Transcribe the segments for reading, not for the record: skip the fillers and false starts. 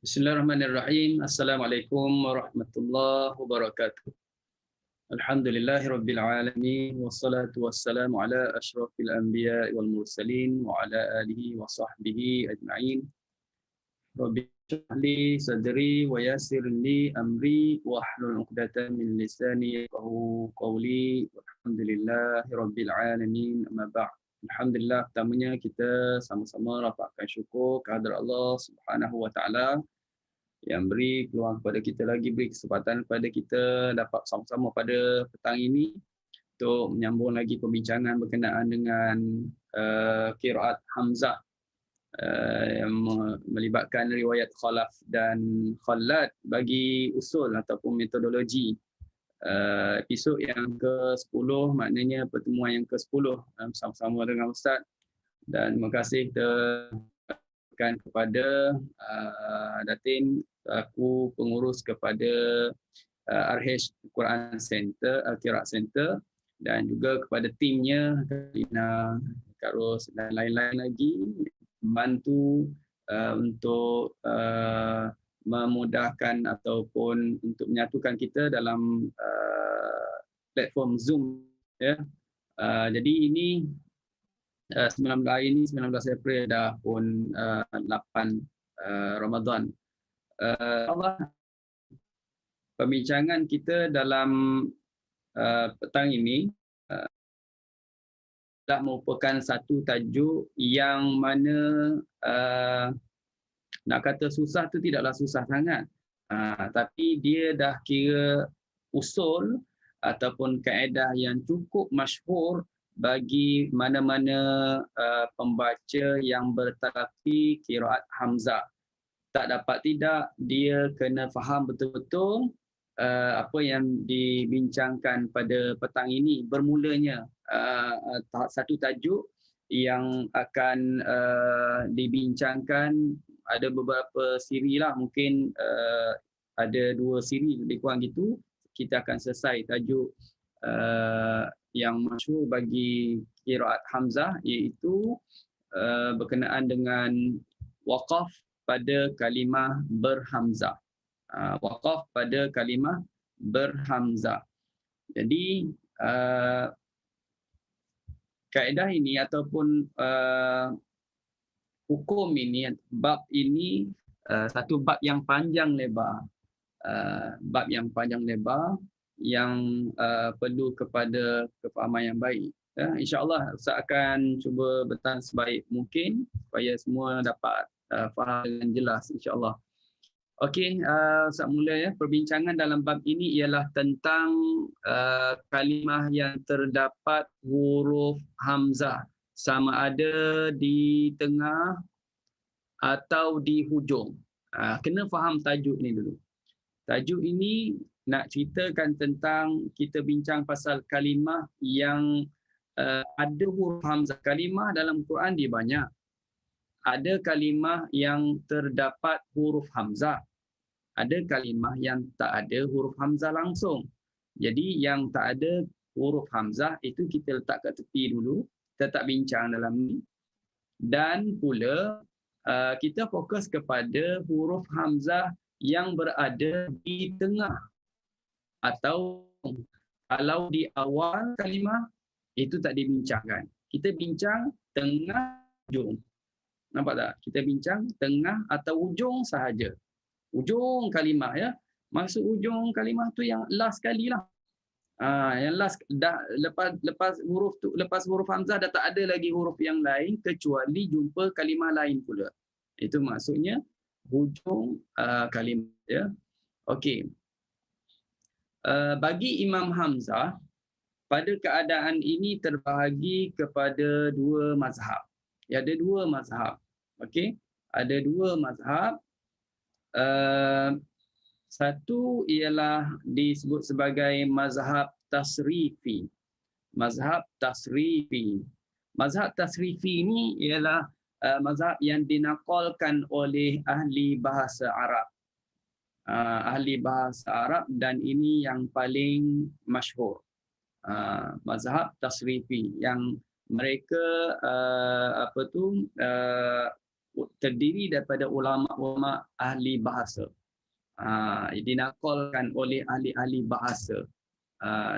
Bismillahirrahmanirrahim. Assalamualaikum warahmatullahi wabarakatuh. Alhamdulillahirabbil alamin wassalatu wassalamu ala asyrafil anbiya'i wal mursalin wa ala alihi wa sahbihi ajma'in. Rabbi shrah li sadri wa yassir li amri wahlul 'uqdatam min lisani yafqahu qawli. Alhamdulillahirabbil alamin. Amma ba'd. Alhamdulillah, pertamanya kita sama-sama rapatkan syukur kehadrat Allah Subhanahu wa taala yang beri peluang kepada kita lagi, beri kesempatan kepada kita dapat sama-sama pada petang ini untuk menyambung lagi perbincangan berkenaan dengan qiraat Hamzah yang melibatkan riwayat Khalaf dan Khallad bagi usul ataupun metodologi. Episod yang ke-10, maknanya pertemuan yang ke-10 bersama-sama dengan Ustaz, dan terima kasih kepada Datin, aku pengurus kepada RH Quran Center, Qiraat Center, dan juga kepada timnya Lina, Karus dan lain-lain lagi membantu untuk memudahkan ataupun untuk menyatukan kita dalam platform Zoom, ya. Jadi ini 19 April dah pun 8 Ramadan. Allah, perbincangan kita dalam petang ini adalah merupakan satu tajuk yang mana nak kata susah tu tidaklah susah sangat, tapi dia dah kira usul ataupun kaedah yang cukup masyhur bagi mana-mana pembaca yang bertalaqi qiraat Hamzah. Tak dapat tidak, dia kena faham betul-betul apa yang dibincangkan pada petang ini. Bermulanya satu tajuk yang akan dibincangkan, ada beberapa siri lah, mungkin ada 2 siri lebih kurang gitu. Kita akan selesai tajuk yang masyhur bagi qiraat Hamzah, iaitu berkenaan dengan waqaf pada kalimah berhamzah. Waqaf pada kalimah berhamzah. Jadi kaedah ini ataupun hukum ini, bab ini satu bab yang panjang lebar. Bab yang panjang lebar yang perlu kepada kefahaman yang baik. InsyaAllah Ustaz akan cuba bertahan sebaik mungkin supaya semua dapat faham dengan jelas, insyaAllah. Okey, Ustaz mula ya. Perbincangan dalam bab ini ialah tentang kalimah yang terdapat huruf Hamzah, sama ada di tengah atau di hujung. Kena faham tajuk ni dulu. Tajuk ini nak ceritakan tentang, kita bincang pasal kalimah yang ada huruf Hamzah. Kalimah dalam Quran dia banyak. Ada kalimah yang terdapat huruf Hamzah. Ada kalimah yang tak ada huruf Hamzah langsung. Jadi yang tak ada huruf Hamzah itu kita letak kat tepi dulu. Kita tak bincang dalam ni. Dan pula kita fokus kepada huruf Hamzah yang berada di tengah, atau kalau di awal kalimah itu tak dibincangkan. Kita bincang tengah, hujung. Nampak tak? Kita bincang tengah atau ujung sahaja. Ujung kalimah, ya. Maksud ujung kalimah tu yang last kali lah. Yang last dah, lepas huruf tu, lepas huruf Hamzah dah tak ada lagi huruf yang lain kecuali jumpa kalimah lain pula. Itu maksudnya hujung kalimah, ya. Okey. Bagi Imam Hamzah, pada keadaan ini terbahagi kepada 2 mazhab. Ya, ada 2 mazhab. Okey, ada 2 mazhab. Satu ialah disebut sebagai mazhab tasrifi. Mazhab tasrifi. Mazhab tasrifi ini ialah mazhab yang dinakalkan oleh ahli bahasa Arab. Ahli bahasa Arab, dan ini yang paling masyhur. Mazhab tasrifi yang mereka terdiri daripada ulama-ulama ahli bahasa. Dinakalkan oleh ahli-ahli bahasa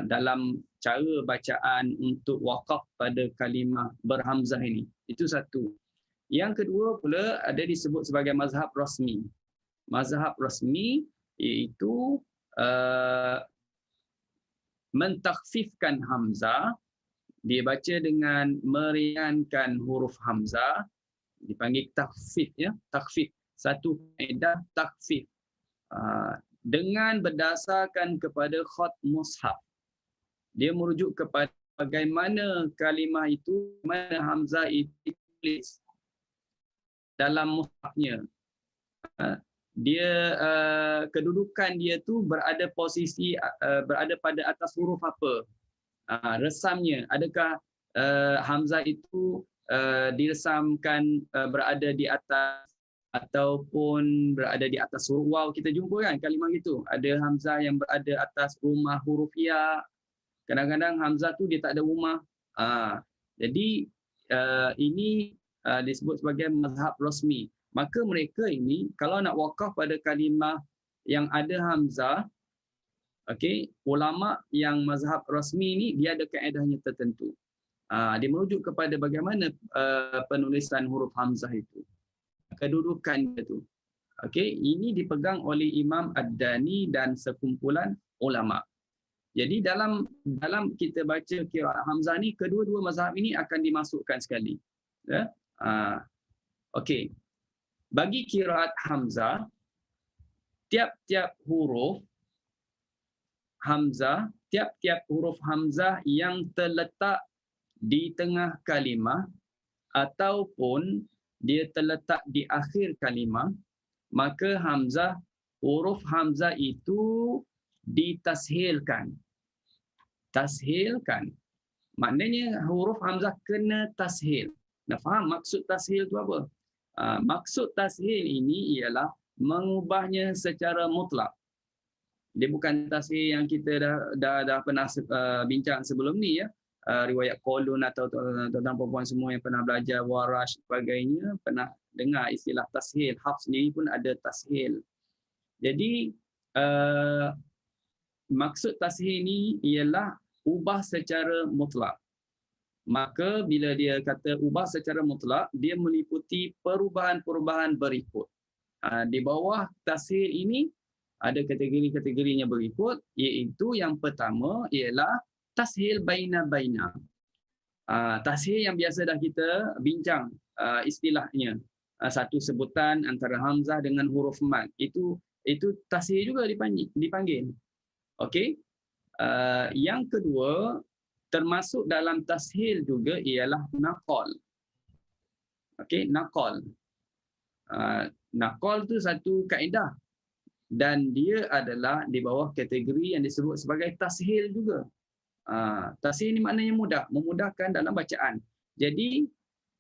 dalam cara bacaan untuk wakaf pada kalimah berhamzah ini. Itu satu. Yang kedua pula ada disebut sebagai mazhab rasmi. Mazhab rasmi iaitu mentakhfifkan hamzah, dia baca dengan meringankan huruf hamzah, dipanggil takhfif, ya, takhfif. Satu kaedah takhfif dengan berdasarkan kepada khat mushaf. Dia merujuk kepada bagaimana kalimah itu, mana hamzah itu ditulis dalam mushafnya. Dia kedudukan dia tu berada posisi berada pada atas huruf apa, resamnya. Adakah hamzah itu diresamkan berada di atas ataupun berada di atas huruf waw. Kita jumpa kan kalimah gitu, ada hamzah yang berada atas rumah huruf ya, kadang-kadang hamzah tu dia tak ada rumah. Jadi ini disebut sebagai mazhab rasmi. Maka mereka ini kalau nak wakaf pada kalimah yang ada hamzah, okey, ulama yang mazhab rasmi ni dia ada kaedahnya tertentu. Dia merujuk kepada bagaimana penulisan huruf hamzah itu, kedudukan itu. Okey, ini dipegang oleh Imam Ad-Dani dan sekumpulan ulama. Jadi dalam kita baca qiraat hamzah ni, kedua-dua mazhab ini akan dimasukkan sekali. Ya? Okey. Bagi qiraat hamzah, tiap-tiap huruf hamzah, tiap-tiap huruf hamzah yang terletak di tengah kalimah ataupun dia terletak di akhir kalimah, maka hamzah, huruf hamzah itu ditashilkan. Tashilkan. Maknanya huruf hamzah kena tashil. Nak faham maksud tashil tu apa? Maksud tashil ini ialah mengubahnya secara mutlak. Dia bukan tashil yang kita dah pernah bincang sebelum ni, ya. Riwayat Qalun atau tuan-tuan perempuan semua yang pernah belajar Warash sebagainya pernah dengar istilah tashil. Hafs sendiri pun ada tashil. Jadi maksud tashil ini ialah ubah secara mutlak. Maka bila dia kata ubah secara mutlak, dia meliputi perubahan-perubahan berikut. Di bawah tashil ini ada kategori-kategorinya berikut, iaitu yang pertama ialah tashil baina-baina. Tashil yang biasa dah kita bincang istilahnya. Satu sebutan antara hamzah dengan huruf mad. Itu tashil juga dipanggil. Okey. Yang kedua, termasuk dalam tashil juga ialah naqal. Okey, naqal. Naqal tu satu kaedah dan dia adalah di bawah kategori yang disebut sebagai tashil juga. Tashil ini maknanya mudah, memudahkan dalam bacaan. Jadi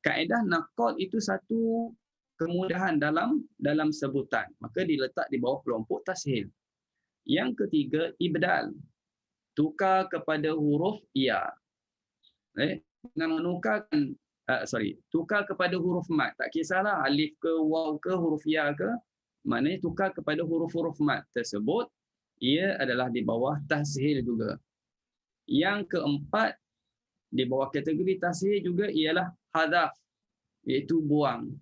kaedah naqal itu satu kemudahan dalam sebutan, maka diletak di bawah kelompok tashil. Yang ketiga, ibdal, tukar kepada huruf ya. Dengan menukarkan tukar kepada huruf mad, tak kisahlah alif ke waw ke huruf ya ke, maknanya tukar kepada huruf-huruf mad tersebut, ia adalah di bawah tashil juga. Yang keempat, di bawah kategori tashil juga ialah hadaf, iaitu buang.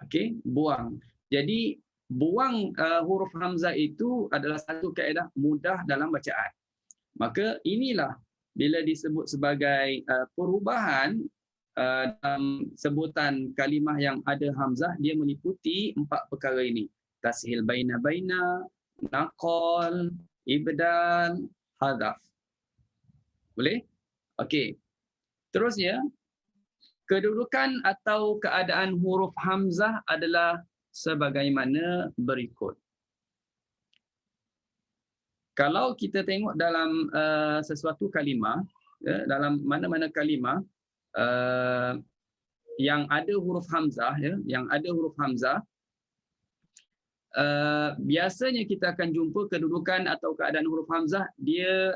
Okey, buang. Jadi buang huruf hamzah itu adalah satu kaedah mudah dalam bacaan. Maka inilah bila disebut sebagai perubahan dalam sebutan kalimah yang ada hamzah, dia meliputi empat perkara ini. Tashil baina-baina, naqal, ibdal, hadaf. Boleh? Okey. Terusnya, kedudukan atau keadaan huruf hamzah adalah sebagaimana berikut. Kalau kita tengok dalam sesuatu kalimah, dalam mana-mana kalimah yang ada huruf hamzah, yang ada huruf hamzah, biasanya kita akan jumpa kedudukan atau keadaan huruf hamzah dia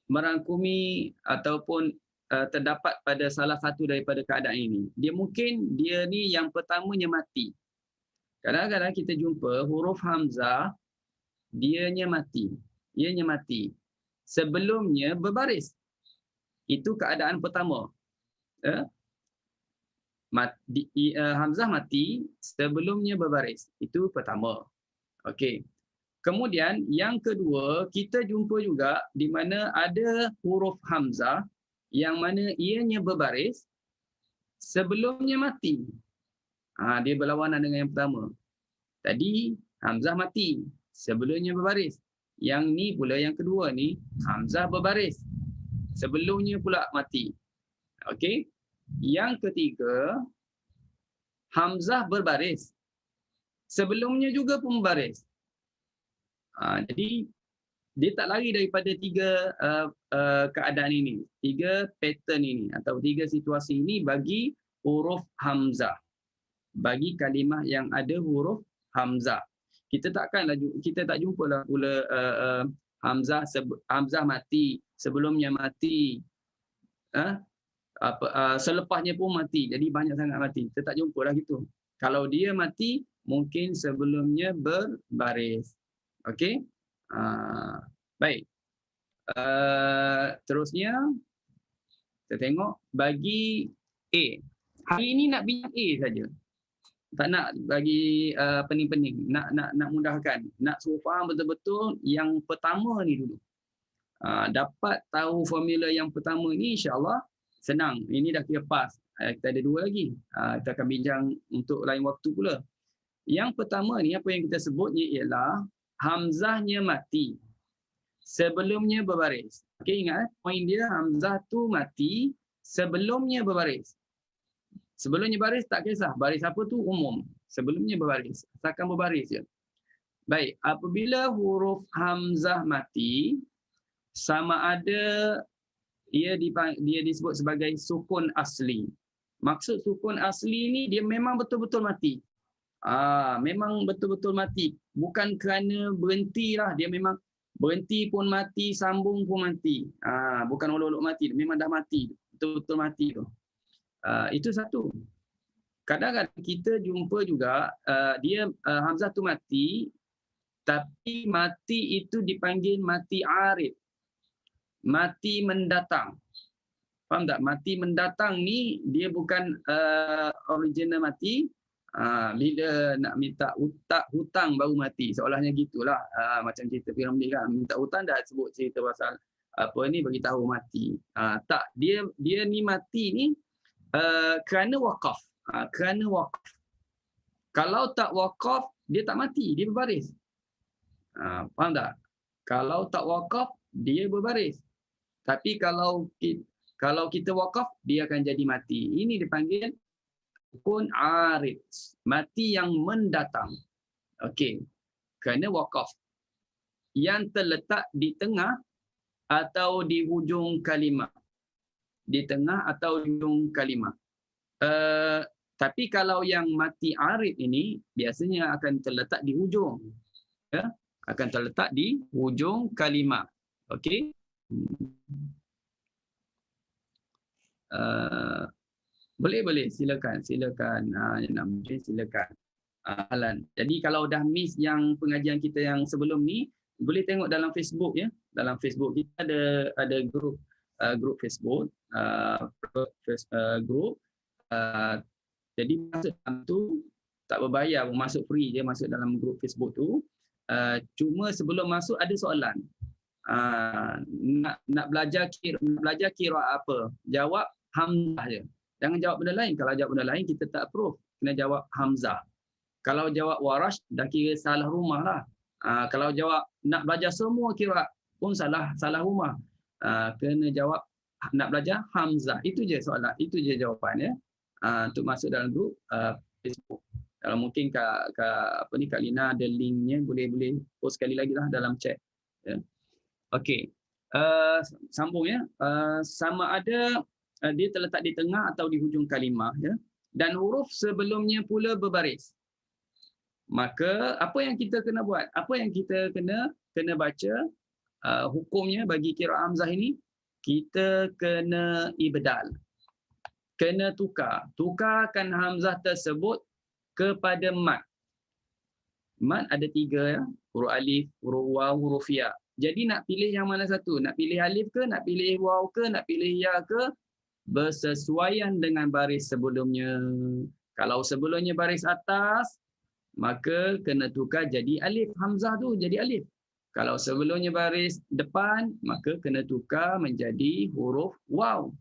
merangkumi ataupun terdapat pada salah satu daripada keadaan ini. Dia ni yang pertamanya mati. Kadang-kadang kita jumpa huruf hamzah ianya mati. Sebelumnya berbaris. Itu keadaan pertama. Hamzah mati sebelumnya berbaris. Itu pertama. Okey. Kemudian yang kedua, kita jumpa juga di mana ada huruf hamzah yang mana ianya berbaris sebelumnya mati. Dia berlawanan dengan yang pertama. Tadi hamzah mati sebelumnya berbaris. Yang ni pula yang kedua ni hamzah berbaris sebelumnya pula mati. Okey. Yang ketiga, hamzah berbaris sebelumnya juga pun berbaris. Jadi dia tak lari daripada tiga keadaan ini, tiga pattern ini atau tiga situasi ini bagi huruf hamzah. Bagi kalimah yang ada huruf hamzah. Kita tak jumpalah pula hamzah mati, sebelumnya mati. Selepasnya pun mati. Jadi banyak sangat mati. Kita tak jumpalah gitu. Kalau dia mati, mungkin sebelumnya berbaris. Okey. Baik. Terusnya kita tengok bagi A. Hari ini nak bincang A saja. Tak nak bagi pening-pening, nak mudahkan, nak suruh faham betul-betul yang pertama ni dulu. Dapat tahu formula yang pertama ni insya-Allah senang. Ini dah kira pas. Kita ada dua lagi. Kita akan bincang untuk lain waktu pula. Yang pertama ni apa yang kita sebutnya ialah hamzahnya mati sebelumnya berbaris. Okey, ingat poin dia hamzah tu mati sebelumnya berbaris. Sebelumnya baris tak kisah, baris apa tu umum. Sebelumnya berbaris, asalkan berbaris je. Baik, apabila huruf hamzah mati sama ada dia disebut sebagai sukun asli. Maksud sukun asli ni dia memang betul-betul mati. Memang betul-betul mati. Bukan kerana berhentilah, dia memang berhenti pun mati, sambung pun mati. Bukan olok-olok mati, memang dah mati. Betul-betul mati tu. Itu satu. Kadang-kadang kita jumpa juga dia hamzah tu mati, tapi mati itu dipanggil mati arid. Mati mendatang. Faham tak? Mati mendatang ni dia bukan original mati. Bila nak minta hutang baru mati, seolahnya gitulah. Macam cerita Piramli kan, minta hutang dah sebut cerita pasal apa ni, bagi tahu mati. Tak, dia ni mati ni kerana wakaf. Kerana wakaf. Kalau tak wakaf, dia tak mati, dia berbaris. Faham tak? Kalau tak wakaf, dia berbaris. Tapi kalau kita wakaf, dia akan jadi mati. Ini dipanggil sukun arid, mati yang mendatang. Okey. Kerana wakaf yang terletak di tengah atau di hujung kalimah. Di tengah atau di hujung kalimah. Tapi kalau yang mati arid ini biasanya akan terletak di hujung. Ya, akan terletak di hujung kalimah. Okey. Boleh silakan silakan. Alan. Jadi kalau dah miss yang pengajian kita yang sebelum ni, boleh tengok dalam Facebook ya. Dalam Facebook kita ada grup Facebook, grup. Jadi masuk dalam tu tak berbayar, masuk free je masuk dalam grup Facebook tu. Cuma sebelum masuk ada soalan. Nak belajar kira apa? Jawab hamzah je. Jangan jawab benda lain. Kalau jawab benda lain kita tak approve. Kena jawab hamzah. Kalau jawab warash dah kira salah rumah lah. Kalau jawab nak belajar semua kira pun salah rumah. Kena jawab nak belajar hamzah. Itu je soalan. Itu je jawapan ya. Untuk masuk dalam grup Facebook. Kalau mungkin Kak Lina ada linknya, boleh post sekali lagi lah dalam chat. Ya. Okey. Sambung ya. Sama ada dia terletak di tengah atau di hujung kalimah ya. Dan huruf sebelumnya pula berbaris. Maka apa yang kita kena buat? Apa yang kita kena baca hukumnya bagi qiraat hamzah ini? kita kena ibdal. Kena tukar. Tukarkan hamzah tersebut kepada mat. Mat ada 3 ya. Huruf alif, huruf waw, huruf ya. Jadi nak pilih yang mana satu? Nak pilih alif ke? Nak pilih waw ke? Nak pilih ya ke? Bersesuaian dengan baris sebelumnya. Kalau sebelumnya baris atas, maka kena tukar jadi alif. Hamzah tu jadi alif. Kalau sebelumnya baris depan, maka kena tukar menjadi huruf waw.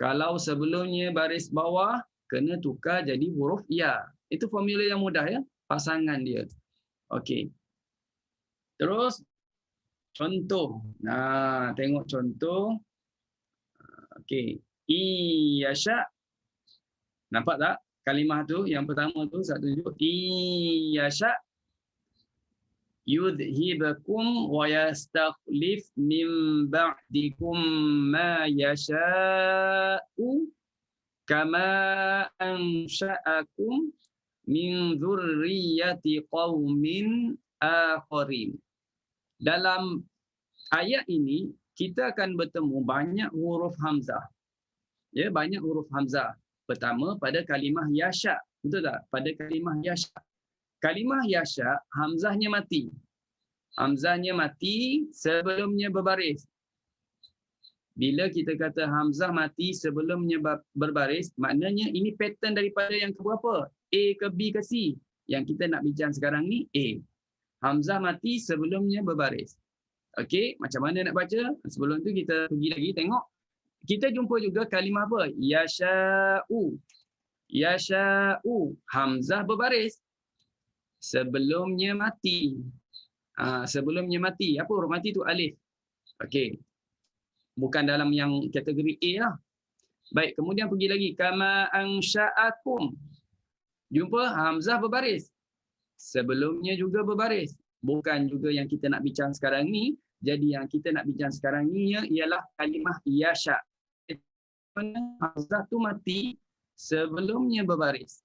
Kalau sebelumnya baris bawah, kena tukar jadi huruf ya. Itu formula yang mudah ya, pasangan dia. Okey. Terus contoh. Nah, tengok contoh. Okey. Iyasha. Nampak tak kalimah tu yang pertama tu 1 Iyasha yudhibakum wa yastakhlif min ba'dikum ma yasha'u kama ansha'akum min dzurriyyati qaumin akharin. Dalam ayat ini kita akan bertemu banyak huruf hamzah. Ya, banyak huruf hamzah. Pertama pada kalimah yasha. Betul tak? Pada kalimah yasha. Kalimah yasha, hamzahnya mati. Hamzahnya mati sebelumnya berbaris. Bila kita kata hamzah mati sebelumnya berbaris, maknanya ini pattern daripada yang ke berapa? A ke B ke C? Yang kita nak bincang sekarang ni A. Hamzah mati sebelumnya berbaris. Okey, macam mana nak baca? Sebelum tu kita pergi lagi tengok. Kita jumpa juga kalimah apa? Yasha'u. Yasha'u. Hamzah berbaris. Sebelumnya mati. Sebelumnya mati. Apa huruf mati tu? Alif. Okey. Bukan dalam yang kategori A lah. Baik, kemudian pergi lagi. Kama ansha'akum. Jumpa hamzah berbaris. Sebelumnya juga berbaris. Bukan juga yang kita nak bincang sekarang ni. Jadi yang kita nak bincang sekarang ni ialah kalimah yasha. Hamzah tu mati sebelumnya berbaris.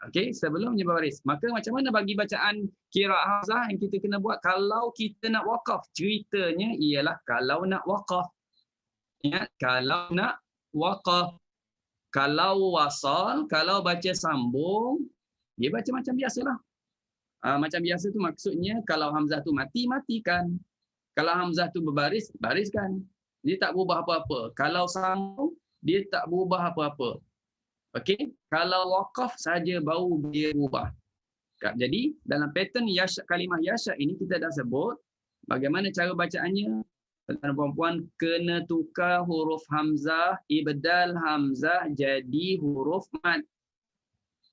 Okey, sebelumnya berbaris. Maka macam mana bagi bacaan qiraat hamzah yang kita kena buat kalau kita nak waqaf? Ceritanya ialah kalau nak waqaf. Ya, kalau nak waqaf. Kalau wasal, kalau baca sambung, dia baca macam biasalah. Macam biasa tu maksudnya kalau hamzah tu mati, matikan. Kalau hamzah tu berbaris, bariskan. Dia tak berubah apa-apa. Kalau sambung, dia tak berubah apa-apa. Okey, kalau waqaf saja baru dia berubah. Jadi dalam pattern yasha, kalimah yasha ini kita dah sebut bagaimana cara bacaannya. Tuan-tuan kena tukar huruf hamzah, ibdal hamzah jadi huruf mad.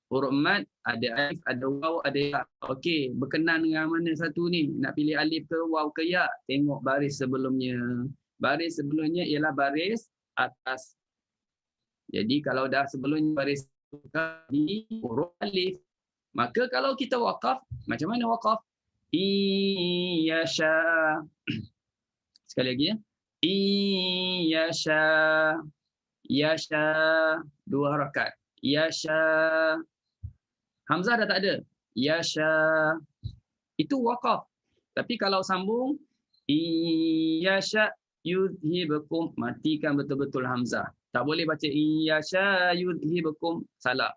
Huruf mad ada alif, ada waw, ada ya. Okey, berkenan dengan mana satu ni? Nak pilih alif ke waw ke ya? Tengok baris sebelumnya. Baris sebelumnya ialah baris atas. Jadi kalau dah sebelumnya baris di huruf alif, maka kalau kita waqaf, macam mana waqaf? Iyasha. Sekali lagi ya. Iyasha. Yasha. 2 harakat. Yasha. Hamzah dah tak ada. Yasha. Itu waqaf. Tapi kalau sambung, Iyasha yudhibakum, matikan betul-betul hamzah. Tak boleh baca iyasha yudhibakum, salah.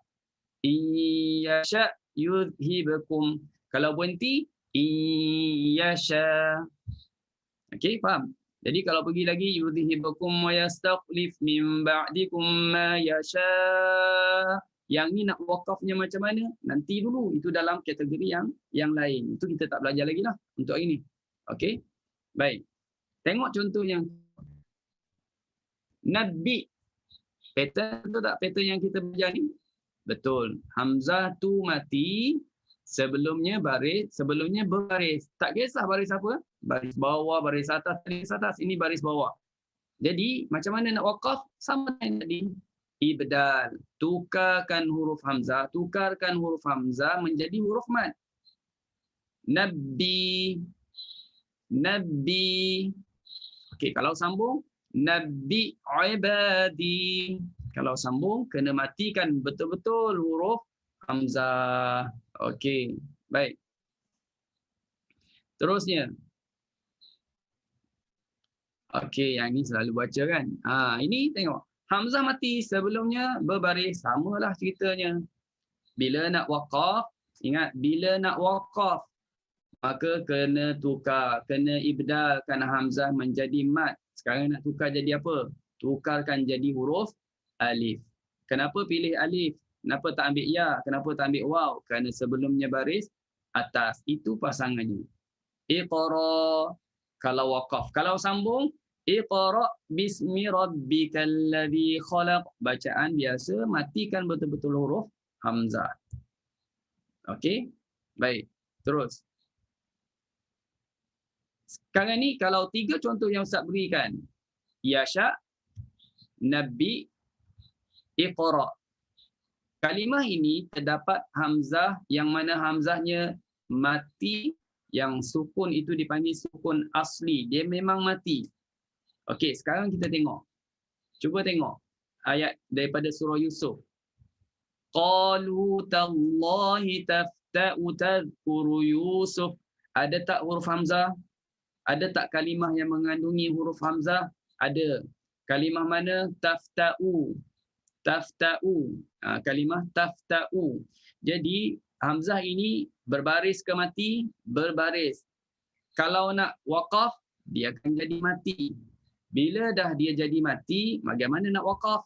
Iyasha yudhibakum. Kalau berhenti, iyasha. Okey, faham? Jadi kalau pergi lagi, yudhibakum wa yastakhlif min ba'dikum ma yasha. Yang ni nak wakafnya macam mana? Nanti dulu. Itu dalam kategori yang lain. Itu kita tak belajar lagi lah untuk ini. Okey? Baik. Tengok contoh yang Nabi. Pattern tu tak? Pattern yang kita belajar ni? Betul. Hamzah tu mati. Sebelumnya baris. Sebelumnya berbaris. Tak kisah baris apa? Baris bawah, baris atas. Baris atas. Ini baris bawah. Jadi macam mana nak waqaf? Sama dengan tadi. Ibdal. Tukarkan huruf hamzah. Tukarkan huruf hamzah menjadi huruf mad. Nabi. Nabi. Okey, kalau sambung. Nabi ibadi. Kalau sambung, kena matikan betul-betul huruf hamzah. Okey, baik. Terusnya. Okey, yang ni selalu baca kan. Ini tengok. Hamzah mati sebelumnya berbaris, samalah ceritanya. Bila nak waqaf, ingat bila nak waqaf maka kena tukar, kena ibdalkan hamzah menjadi mat. Sekarang nak tukar jadi apa? Tukarkan jadi huruf alif. Kenapa pilih alif? Kenapa tak ambil ya? Kenapa tak ambil waw? Kerana sebelumnya baris atas. Itu pasangannya. Iqra kalau waqaf. Kalau sambung, Iqra bismi rabbikal ladzi khalaq. Bacaan biasa, matikan betul-betul huruf hamzah. Okey? Baik. Terus. Sekarang ni kalau 3 contoh yang Ustaz berikan. Yasha, Nabi, Iqra. Kalimah ini terdapat hamzah yang mana hamzahnya mati, yang sukun itu dipanggil sukun asli. Dia memang mati. Okey, sekarang kita tengok. Cuba tengok ayat daripada surah Yusuf. Qalu tallahi tafta'u tadhkuru Yusuf. Ada tak huruf hamzah? Ada tak kalimah yang mengandungi huruf hamzah? Ada. Kalimah mana? Tafta'u. Tafta'u. Kalimah tafta'u. Jadi hamzah ini berbaris ke mati? Berbaris. Kalau nak waqaf, dia akan jadi mati. Bila dah dia jadi mati, bagaimana nak waqaf?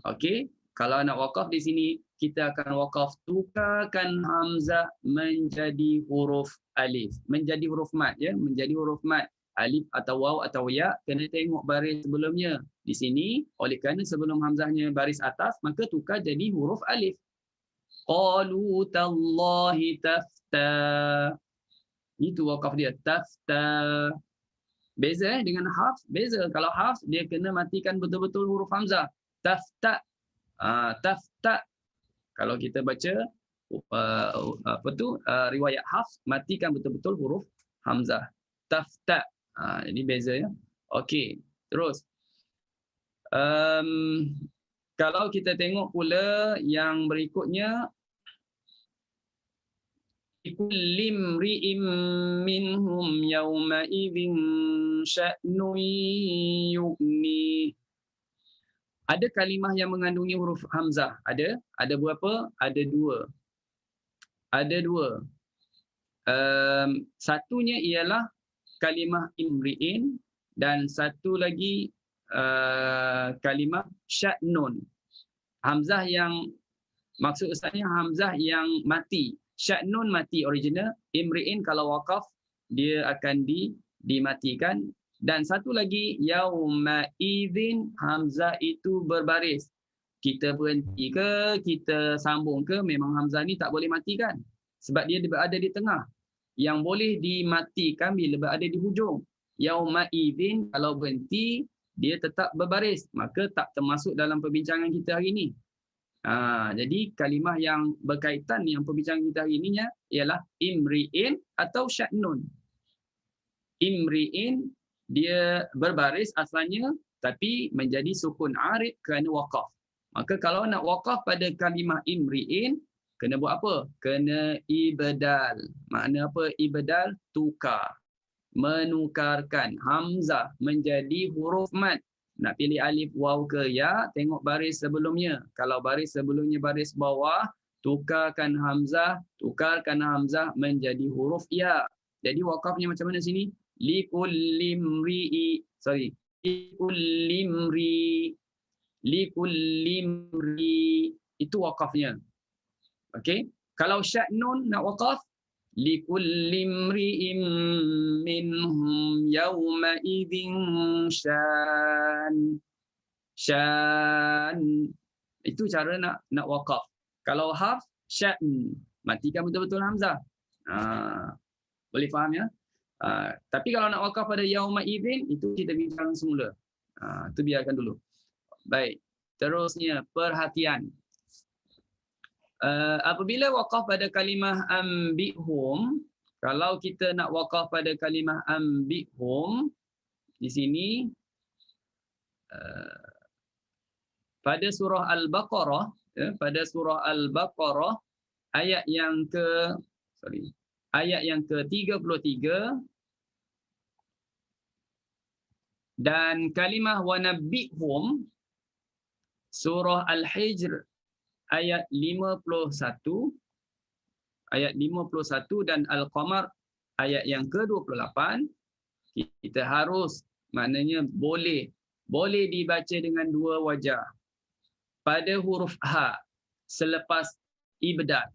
Okey, kalau nak waqaf di sini, kita akan waqaf tukarkan hamzah menjadi huruf alif. Menjadi huruf mat, ya, menjadi huruf mat. Alif atau waw atau ya, kena tengok baris sebelumnya. Di sini, oleh kerana sebelum hamzahnya baris atas, maka tukar jadi huruf alif. Qalu tallahi tafta. Itu waqaf dia, tafta. Beza dengan hafs, beza. Kalau hafs, dia kena matikan betul-betul huruf hamzah. Tafta. Tafta. Kalau kita baca riwayat Hafs, matikan betul-betul huruf hamzah. Tafta. Ini beza, ya. Okey, terus. Kalau kita tengok pula yang berikutnya, likulli imri'in minhum yawma idzin sya'nun yughni. Ada kalimah yang mengandungi huruf hamzah. Ada? Ada berapa? Ada 2. Ada 2. Satunya ialah kalimah imri'in dan satu lagi kalimah sya'nun. Hamzah yang maksud Ustaznya hamzah yang mati. Sya'nun mati original, imri'in kalau waqaf dia akan dimatikan. Dan satu lagi, yauma idzin, hamzah itu berbaris. Kita berhenti ke, kita sambung ke, memang hamzah ni tak boleh matikan. Sebab dia berada di tengah. Yang boleh dimatikan bila berada di hujung. Yauma idzin, kalau berhenti, dia tetap berbaris. Maka tak termasuk dalam perbincangan kita hari ini. Jadi kalimah yang berkaitan yang perbincangan kita hari ini ialah imri'in atau sya'nun. Imri'in, dia berbaris asalnya tapi menjadi sukun arid kerana waqaf. Maka kalau nak waqaf pada kalimah imri'in, kena buat apa? Kena ibdal. Makna apa ibdal? Tukar. Menukarkan hamzah menjadi huruf mat. Nak pilih alif, waw ke ya, tengok baris sebelumnya. Kalau baris sebelumnya baris bawah, tukarkan hamzah menjadi huruf ya. Jadi waqafnya macam mana sini? Likullimri, itu waqafnya. Okey, kalau sya'nun nak waqaf, likullimri'in minhum yawma idzin syan. Itu cara nak waqaf. Kalau hafs, sya'n, matikan betul-betul hamzah. Boleh faham, ya? Tapi kalau nak waqaf pada yauma idzin, itu kita bincang semula. Itu biarkan dulu. Baik. Terusnya, perhatian. Apabila waqaf pada kalimah ambihum, kalau kita nak waqaf pada kalimah ambihum, di sini, pada surah Al-Baqarah, ayat yang ke-33, Dan kalimah wa nabbihum surah Al-Hijr ayat 51 dan Al-Qamar ayat yang ke-28, kita harus, maknanya boleh dibaca dengan dua wajah pada huruf ha selepas ibdal.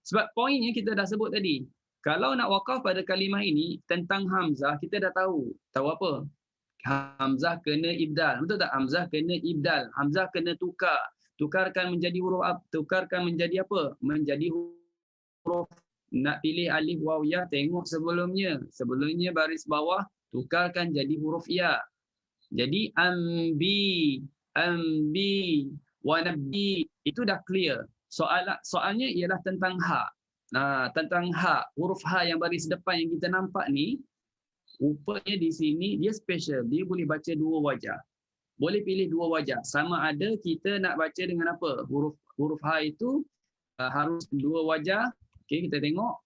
Sebab poinnya kita dah sebut tadi. Kalau nak wakaf pada kalimah ini tentang hamzah, kita dah tahu. Tahu apa? Hamzah kena ibdal. Betul tak? Hamzah kena ibdal. Hamzah kena tukar. Tukarkan menjadi huruf apa? Tukarkan menjadi apa? Menjadi huruf. Nak pilih alif waw ya, tengok sebelumnya. Sebelumnya baris bawah, tukarkan jadi huruf ya. Jadi ambi, wa nabbi, itu dah clear. Soalnya ialah tentang ha. Tentang ha, huruf ha yang baris depan yang kita nampak ni, rupanya di sini dia special. Dia boleh baca dua wajah. Boleh pilih dua wajah. Sama ada kita nak baca dengan apa? Huruf ha itu harus dua wajah. Okey, kita tengok.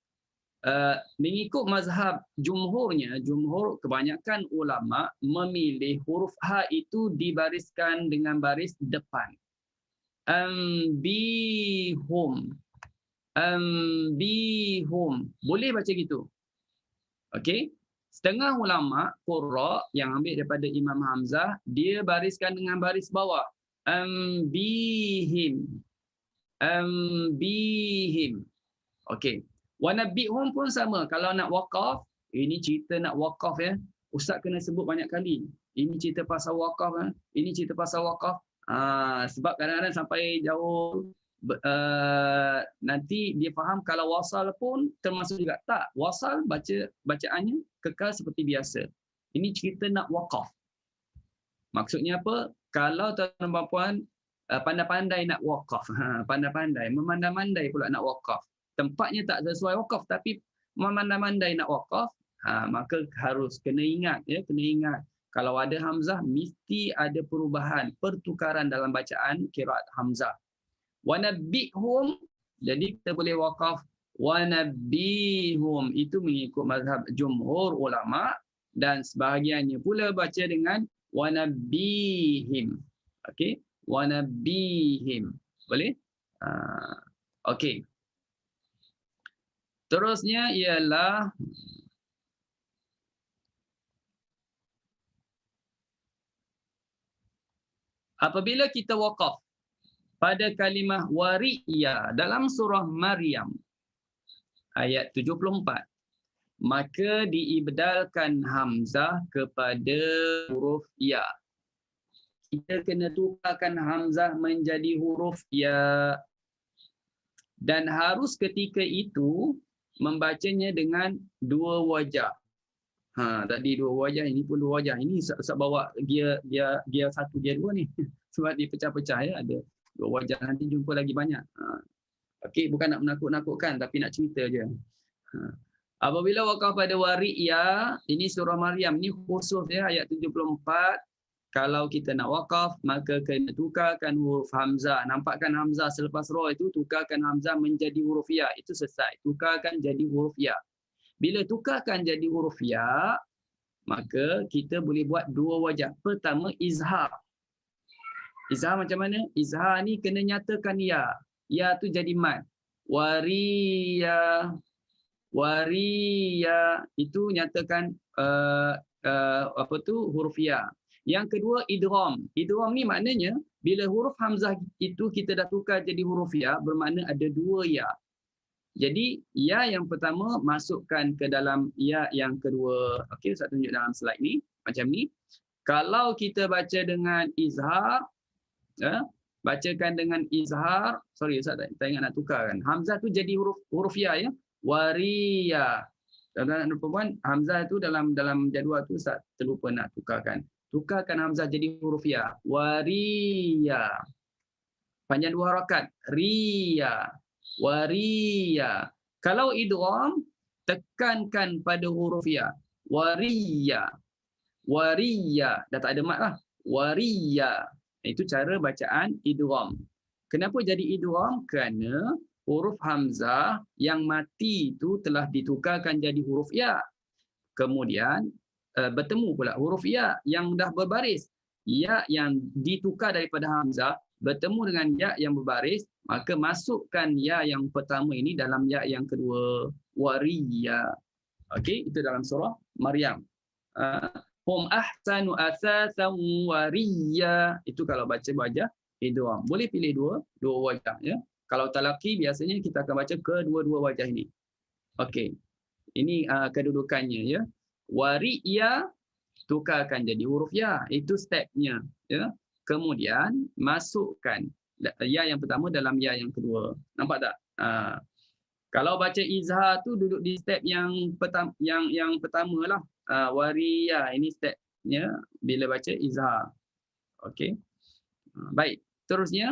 Mengikut mazhab jumhurnya, jumhur kebanyakan ulama memilih huruf ha itu dibariskan dengan baris depan. Ambihum. Boleh baca gitu. Okey. Setengah ulama qurra yang ambil daripada Imam Hamzah, dia bariskan dengan baris bawah. Ambihim. Okey. Wa nabbihum pun sama. Kalau nak wakaf, ini cerita nak wakaf ya. Ustaz kena sebut banyak kali. Ini cerita pasal wakaf ya. Ini cerita pasal wakaf. Sebab kadang-kadang sampai jauh nanti dia faham kalau wasal pun termasuk juga. Tak, wasal bacaannya kekal seperti biasa. Ini cerita nak wakaf. Maksudnya apa? Kalau tuan-tuan dan puan pandai-pandai nak wakaf, pandai-pandai, memandai-mandai pula nak wakaf. Tempatnya tak sesuai wakaf tapi memandai-mandai nak wakaf, maka harus kena ingat ya, kena ingat. Kalau ada hamzah mesti ada perubahan, pertukaran dalam bacaan qiraat hamzah. Wa nabbihum, jadi kita boleh wakaf wa nabbihum, itu mengikut mazhab jumhur ulama, dan sebahagiannya pula baca dengan wa nabbihim. Okey, wa nabbihim. Boleh? Okey. Terusnya ialah apabila kita wakaf pada kalimah wariya dalam surah Maryam ayat 74, maka diibdalkan hamzah kepada huruf ya. Kita kena tukarkan hamzah menjadi huruf ya. Dan harus ketika itu membacanya dengan dua wajah. Tadi dua wajah, ini pun dua wajah. Ini saya bawa gear 1, gear 2 ni. Sebab dia pecah-pecah ya, ada dua wajah, nanti jumpa lagi banyak. Okey, bukan nak menakut-nakutkan tapi nak cerita je. Apabila wakaf pada wari'ya, ini surah Maryam, ini khusus ya, ayat 74. Kalau kita nak wakaf, maka kena tukarkan huruf hamzah. Nampakkan hamzah selepas ra itu, tukarkan hamzah menjadi huruf ya. Itu selesai. Tukarkan jadi huruf ya. Bila tukarkan jadi huruf ya, maka kita boleh buat dua wajah. Pertama, izhar. Izhar macam mana? Izhar ni kena nyatakan ya. Ya tu jadi mad. Wariya. Wariya. Itu nyatakan huruf ya. Yang kedua, idgham. Idgham ni maknanya bila huruf hamzah itu kita dah tukar jadi huruf ya, bermakna ada dua ya. Jadi ya yang pertama masukkan ke dalam ya yang kedua. Okey, Ustaz tunjuk dalam slide ni macam ni. Kalau kita baca dengan izhar, bacakan dengan izhar, sorry Ustaz tak ingat nak tukar kan. Hamzah tu jadi huruf ya ya. Wariya. Dan perempuan hamzah tu dalam jadual tu Ustaz terlupa nak tukarkan. Tukarkan hamzah jadi huruf ya. Wariya. Panjang dua harakat. Riya. Wariya. Kalau idgham, tekankan pada huruf ya. Wariya. Wariya. Dah tak ada mat lah. Wariya. Itu cara bacaan idgham. Kenapa jadi idgham? Kerana huruf hamzah yang mati itu telah ditukarkan jadi huruf ya. Kemudian bertemu pula huruf ya yang dah berbaris. Ya yang ditukar daripada hamzah bertemu dengan ya yang berbaris, maka masukkan ya yang pertama ini dalam ya yang kedua, wariya. Okey, itu dalam surah Maryam. Hum ahsanu asasan wariya. Itu kalau baca wajah idgham. Boleh pilih dua wajah ya. Kalau talaqi biasanya kita akan baca kedua-dua wajah ini. Okey. Ini kedudukannya ya. Wariya tukarkan jadi huruf ya. Itu stepnya ya. Kemudian masukkan ya yang pertama dalam ya yang kedua. Nampak tak? Kalau baca izhar tu duduk di step yang pertama lah. Wariya ini stepnya bila baca izhar. Okey. Baik. Terusnya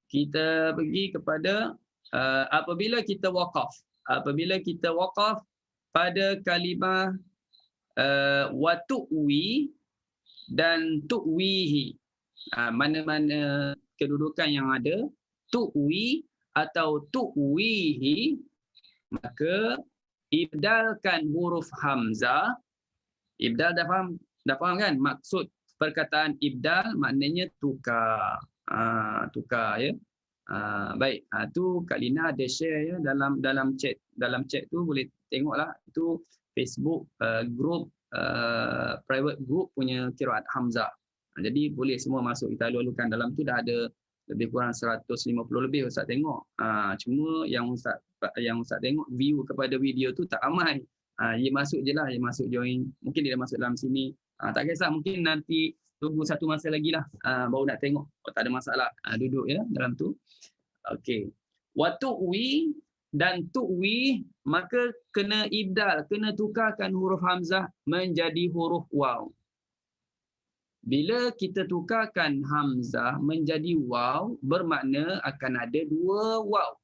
kita pergi kepada apabila kita waqaf. Apabila kita waqaf pada kalimah wa tu'wi dan tu'wihi. Mana-mana kedudukan yang ada tu'wi atau tu'wihi, maka ibdalkan huruf hamzah. Ibdal dah faham kan? Maksud perkataan ibdal maknanya tukar. Tukar ya. Baik, tu Kak Lina ada share ya dalam chat tu boleh tengoklah. Itu Facebook group private group punya qiraat hamzah. Jadi boleh semua masuk, kita lalukan dalam tu dah ada lebih kurang 150 lebih Ustaz tengok. Cuma yang Ustaz tengok view kepada video tu tak ramai. Dia masuk je lah, dia masuk join. Mungkin dia dah masuk dalam sini. Tak kisah, mungkin nanti tunggu satu masa lagi lah baru nak tengok. Tak ada masalah. Duduk ya dalam tu. Okey. Wa tu'wi dan tu'wi, maka kena ibdal, kena tukarkan huruf hamzah menjadi huruf waw. Bila kita tukarkan hamzah menjadi waw, bermakna akan ada dua waw.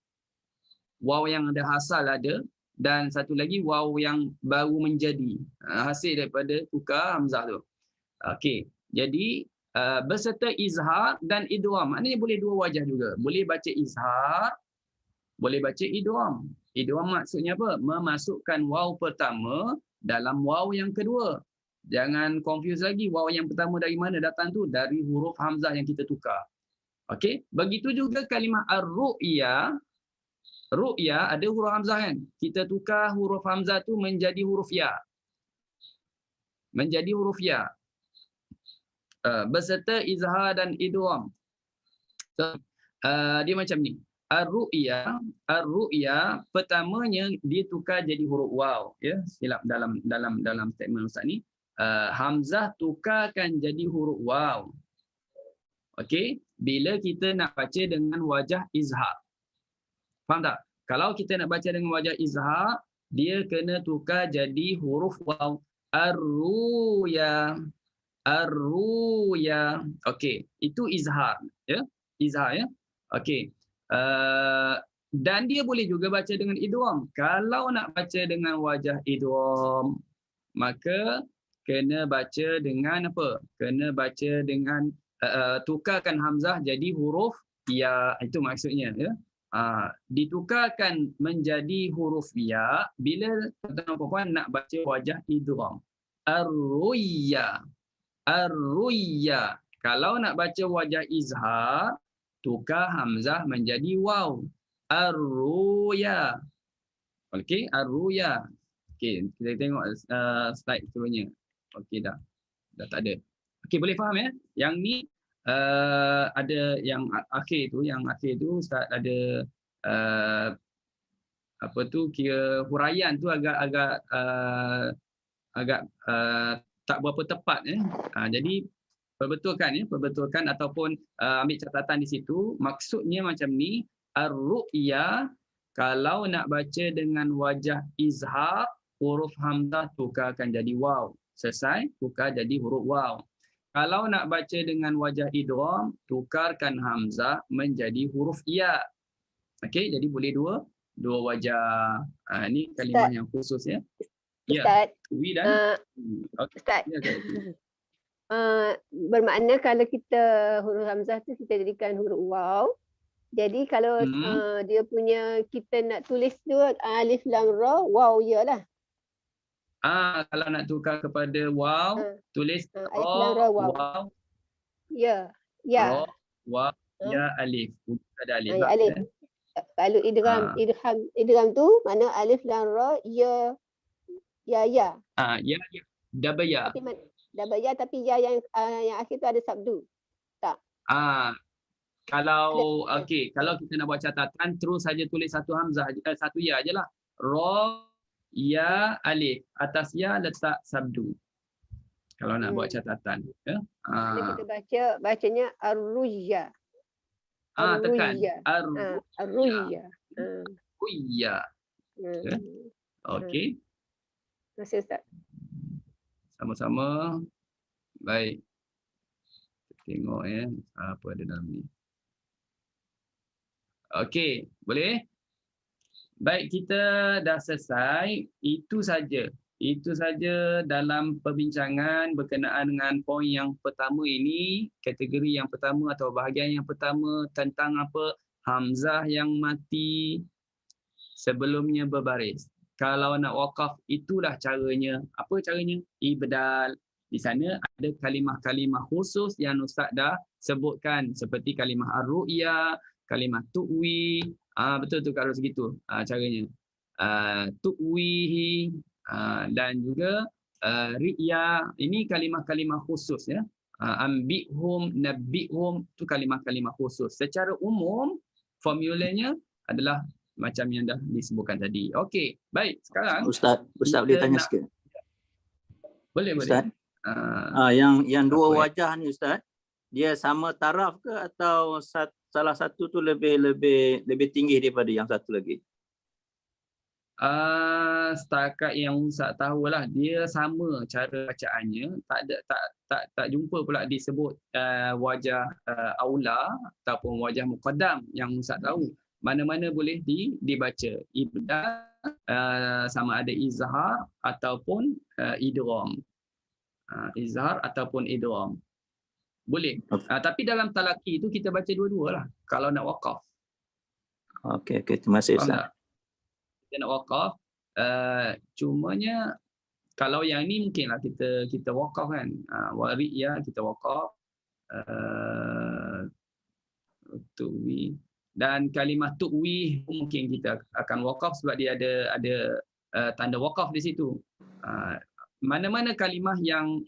Waw yang ada asal ada dan satu lagi waw yang baru menjadi. Hasil daripada tukar hamzah tu. Okey. Jadi berserta izhar dan idgham. Maknanya boleh dua wajah juga. Boleh baca izhar, boleh baca idgham. Idgham maksudnya apa? Memasukkan waw pertama dalam waw yang kedua. Jangan confuse lagi waw yang pertama dari mana datang tu? Dari huruf hamzah yang kita tukar. Okey? Begitu juga kalimah ar-ru'ya. Ru'ya ada huruf hamzah kan? Kita tukar huruf hamzah tu menjadi huruf ya. Menjadi huruf ya. Berserta izhar dan idgham. So, dia macam ni. Ar-ru'ya pertamanya dia tukar jadi huruf waw ya. Silap dalam statement Ustaz ni. Hamzah tukarkan jadi huruf waw. Okey, bila kita nak baca dengan wajah izhar. Faham tak? Kalau kita nak baca dengan wajah izhar, dia kena tukar jadi huruf waw. Ar-ru'ya. Ar-ru'ya. Okey, itu izhar ya. Izhar ya. Okey. Dan dia boleh juga baca dengan idgham. Kalau nak baca dengan wajah idgham, maka kena baca dengan apa? Kena baca dengan tukarkan hamzah jadi huruf ya. Itu maksudnya ya. Ditukarkan menjadi huruf ya bila tuan-tuan puan nak baca wajah idgham. Ar-ru'ya. Ar-ru'ya. Kalau nak baca wajah izhar, tukar hamzah menjadi waw. Ar-ru'ya. Okey, ar-ru'ya. Okey, kita tengok slide seterusnya. Okey dah. Dah tak ada. Okey, boleh faham ya? Yang ni ada yang akhir tu Ustaz ada apa tu kira huraian tu agak tak berapa tepat ya. Jadi perbetulkan ataupun ambil catatan di situ. Maksudnya macam ni, ar-ru'ya kalau nak baca dengan wajah izhar, huruf hamzah tukarkan jadi waw. Selesai, tukar jadi huruf waw. Kalau nak baca dengan wajah idgham, tukarkan hamzah menjadi huruf ya. Okey, jadi boleh dua wajah. Ini kalimah yang khusus ya. Ustaz. Ya. Ustaz. Bermakna kalau kita huruf hamzah tu kita jadikan huruf waw. Jadi kalau dia punya kita nak tulis tu alif lam ra waw ya lah. Kalau nak tukar kepada waw, tulis alif lam ra waw. waw, Ya. ra, waw, ya, alif. Ada alif. Ya, alif. Kalau idgham tu mana alif lam ra ya. Ya. Ya. Double ya. Tapi double ya, tapi ya yang akhir tu ada sabdu. Tak. Kalau kalau kita nak buat catatan, terus saja tulis satu hamzah, satu ya ajalah. Ra, ya, alif. Atas ya letak sabdu. Kalau nak buat catatan, ya. Kita bacanya ar-ruyya. Tekan ar-ruyya. Ruyya. Okey. Terima kasih Ustaz. Sama-sama. Baik. Tengok apa ada dalam ni. Okey, boleh? Baik, kita dah selesai. Itu saja dalam perbincangan berkenaan dengan poin yang pertama ini, kategori yang pertama atau bahagian yang pertama tentang apa? Hamzah yang mati sebelumnya berbaris. Kalau nak wakaf, itulah caranya. Apa caranya? Ibdal. Di sana ada kalimah-kalimah khusus yang Ustaz dah sebutkan, seperti kalimah ar-ru'ya, kalimah tu'wi. Betul tu kalau segitu caranya. Tu'wihi dan juga ri'ya. Ini kalimah-kalimah khusus, ya. Ambihum, nabihum, tu kalimah-kalimah khusus. Secara umum formulanya adalah macam yang dah disebutkan tadi. Okey, baik. Sekarang Ustaz boleh tanya sikit? Boleh. Ustaz, yang dua wajah ni Ustaz, dia sama taraf ke atau salah satu tu lebih tinggi daripada yang satu lagi? Setakat yang Ustaz tahulah, dia sama cara bacaannya. Tak jumpa pula disebut wajah aula ataupun wajah muqaddam yang Ustaz tahu. Mana-mana boleh dibaca. Ibdal sama ada izhar ataupun idgham. Izhar ataupun idgham. Boleh. Tapi dalam talaqi itu kita baca dua-dualah kalau nak wakaf. Okey, terima kasih Ustaz. Kita nak wakaf, cumanya kalau yang ni mungkinlah kita wakaf kan. Wari'ya kita wakaf. Tu'wi. Dan kalimah tu'wi mungkin kita akan wakaf sebab dia ada tanda wakaf di situ. Mana-mana kalimah yang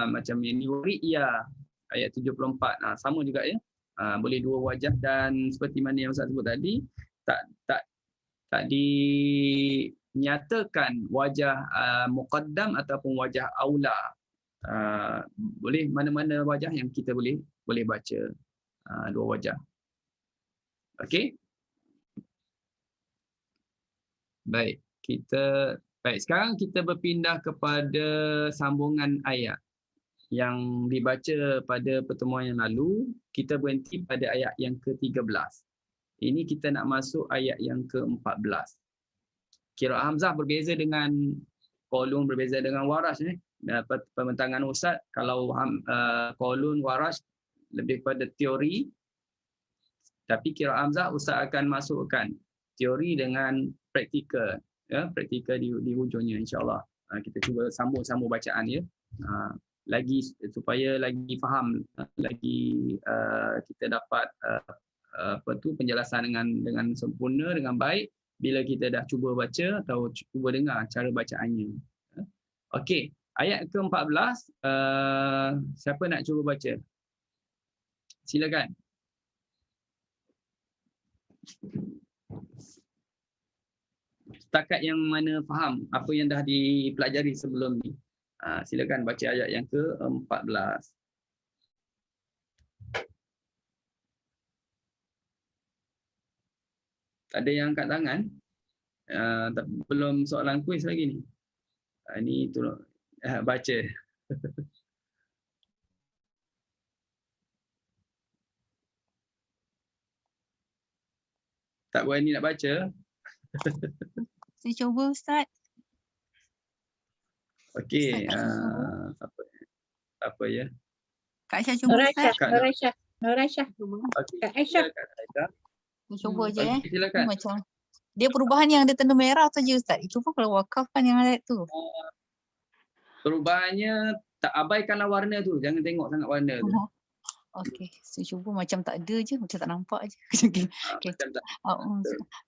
macam ini, wari'ya ayat 74, sama juga ya. Boleh dua wajah, dan seperti mana yang Ustaz sebut tadi, tak dinyatakan wajah muqaddam ataupun wajah aula. Boleh mana-mana wajah yang kita boleh baca. Dua wajah. Okey. Baik, sekarang kita berpindah kepada sambungan ayat yang dibaca pada pertemuan yang lalu. Kita berhenti pada ayat yang ke-13. Ini kita nak masuk ayat yang ke-14. Qiraat Hamzah berbeza dengan Qalun, berbeza dengan Warash ni. Pembentangan Ustaz, kalau Qalun, Warash lebih pada teori, tapi Qiraat Hamzah Ustaz akan masukkan teori dengan praktikal, ya, praktikal di hujungnya insya-Allah. Kita cuba sambung bacaan, ya. Lagi supaya lagi faham, lagi kita dapat penjelasan dengan sempurna, dengan baik bila kita dah cuba baca atau cuba dengar cara bacaannya. Okey, ayat ke-14, siapa nak cuba baca? Silakan. Setakat yang mana faham apa yang dah dipelajari sebelum ni. Silakan baca ayat yang ke-14. Tak ada yang angkat tangan. Belum soalan kuis lagi ni. Ini tolong baca. Tak berani nak baca. Saya cuba Ustaz. Okey, apa ya? Kak Aisyah cuba Ustaz. Nur Aisyah. Okey, Kak Aisyah. Kak Aisyah. Saya cuba je Okey, silakan. Macam Dia perubahan yang ada tanda merah saja Ustaz. Itu pun kalau wakaf kan yang ada tu. Perubahannya tak abaikanlah warna tu. Jangan tengok sangat warna tu. Okey, saya cuba macam tak ada je, macam tak nampak je. Okey. Okey. Macam tak.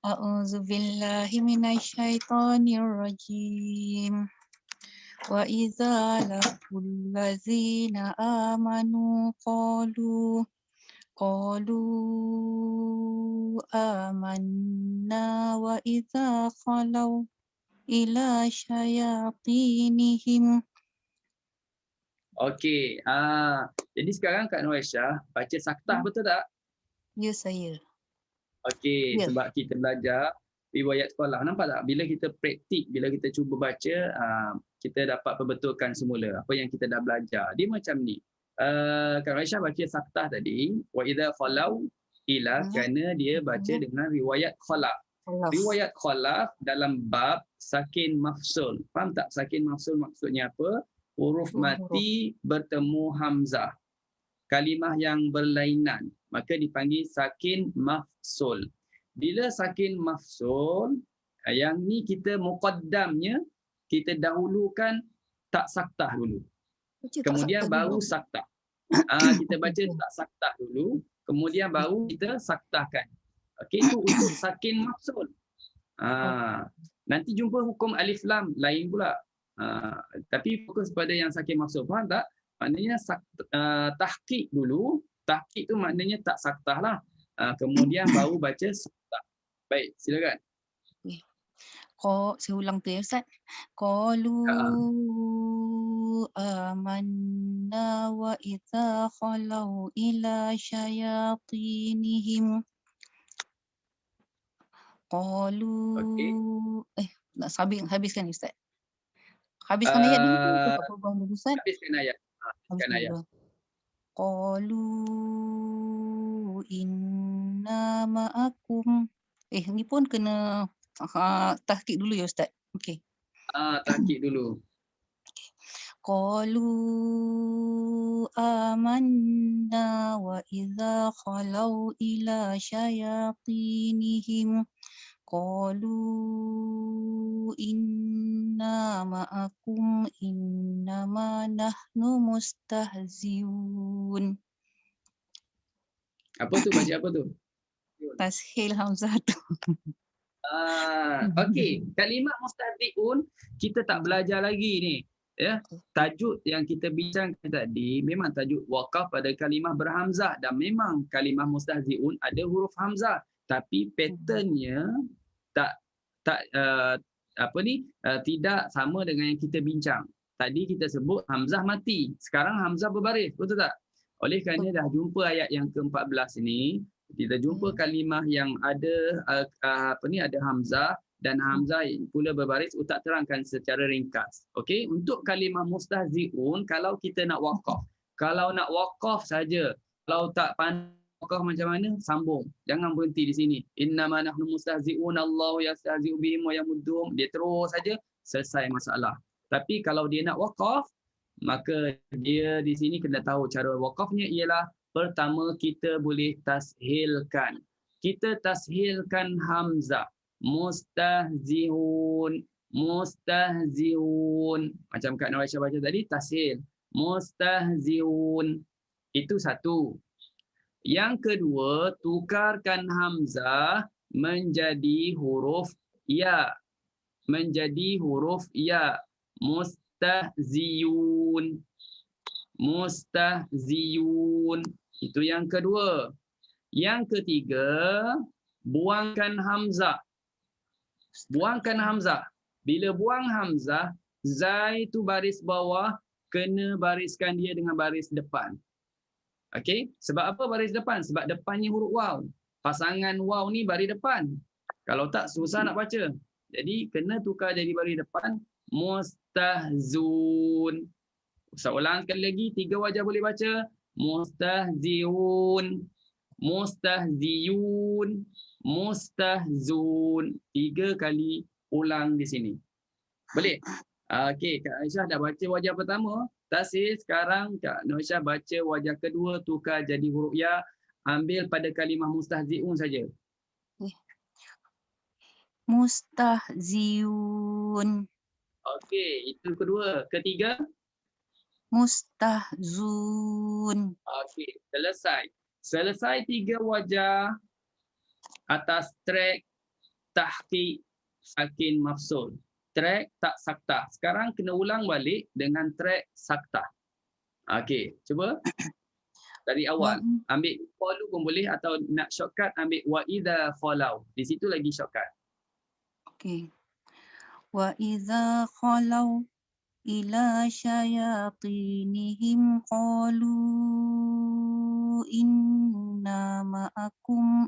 A'udzu billahi minasyaitonir rajim. Wa idza laqul ladzina amanu qalu amanna wa idza khalau ila syayatinihim. Okey. Jadi sekarang Kak Nur Aisyah baca saktah betul tak? Ya saya. Okey, Ya. sebab kita belajar riwayat sekolah. Nampak tak? Bila kita praktik, bila kita cuba baca, kita dapat perbetulkan semula apa yang kita dah belajar. Dia macam ni. Kak Aisyah baca saktah tadi, wa idza khalau ila, kerana dia baca dengan riwayat khalaf. Riwayat khalaf dalam bab sakin mafsul. Faham tak sakin mafsul maksudnya apa? Huruf mati bertemu hamzah. Kalimah yang berlainan, maka dipanggil sakin mafsul. Bila sakin mafsul, yang ni kita muqaddamnya, kita dahulukan tak saktah dulu. Kemudian baru saktah. Kita baca tak saktah dulu, kemudian baru kita saktahkan. Okey, itu untuk sakin mafsul. Nanti jumpa hukum alif lam lain pula. Tapi fokus pada yang sakin mafsul. Faham tak? Maknanya tahqiq dulu. Tahqiq tu maknanya tak saktah lah. Kemudian baru baca saktah. Baik, silakan. Saya ulang tu ya Ustaz. Qalu amanna wa idza khalau ila syayatinihim. Qalu nak habiskan Ustaz. Habiskan ayat dulu tu tak perubahan dulu Ustaz. Habiskan ayat. Habiskan ayat. Qalu inna ma'akum. Ni pun kena tahqiq dulu ya Ustaz. Okey. Tahqiq dulu. Qalu amanna wa idza khalau ila syayatinihim qalu inna ma'akum innama nahnu mustahziun. Apa tu? Baca apa tu? Tashil hamzah tu. Okey, kalimah mustahziun kita tak belajar lagi ni. Ya, tajuk yang kita bincangkan tadi memang tajuk wakaf pada kalimah berhamzah, dan memang kalimah mustahziun ada huruf hamzah, tapi patternnya tidak sama dengan yang kita bincang. Tadi kita sebut hamzah mati, sekarang hamzah berbaris, betul tak? Oleh kerana dah jumpa ayat yang ke-14 ini, kita jumpa kalimah yang ada ada hamzah, dan hamzah pula berbaris, utak terangkan secara ringkas. Okey, untuk kalimah mustahziun, kalau kita nak waqaf, kalau nak waqaf saja, kalau tak pandai waqaf macam mana, sambung. Jangan berhenti di sini. Innama nahnu mustahziun, Allahu yastahzi'u bihim wa yamuddum. Dia terus saja, selesai masalah. Tapi kalau dia nak waqaf, maka dia di sini kena tahu cara waqafnya ialah pertama kita boleh tashilkan. Kita tashilkan hamzah. Mustahziun, mustahziun. Macam Kak Nur Aisyah baca tadi, tashil. Mustahziun. Itu satu. Yang kedua, tukarkan hamzah menjadi huruf ya. Menjadi huruf ya. Mustahziun. Mustahziun. Itu yang kedua. Yang ketiga, buangkan hamzah. Buangkan hamzah. Bila buang hamzah, zai tu baris bawah, kena bariskan dia dengan baris depan. Okey? Sebab apa baris depan? Sebab depannya huruf waw. Pasangan waw ni baris depan. Kalau tak, susah nak baca. Jadi, kena tukar jadi baris depan. Mustahzun. Saya ulang sekali lagi, 3 wajah boleh baca. Mustahziun. Mustahziun. Mustahzun. 3 kali ulang di sini. Boleh? Okey, Kak Aisyah dah baca wajah pertama. Tasir, sekarang Kak Nur Aisyah baca wajah kedua, tukar jadi huruf ya. Ambil pada kalimah mustahziun saja. mustahziun, Okey, itu kedua. Ketiga, mustahzun. okey, selesai. Selesai 3 wajah atas track tahqiq sakin mafsul. Track tak saktah. Sekarang kena ulang balik dengan track saktah. Okey, cuba dari Wa, awal. Ambil follow pun boleh atau nak shortcut ambil wa idza khalau. Di situ lagi shortcut. okay. Wa idza khalau ila syayatinihim qalu inna ma'akum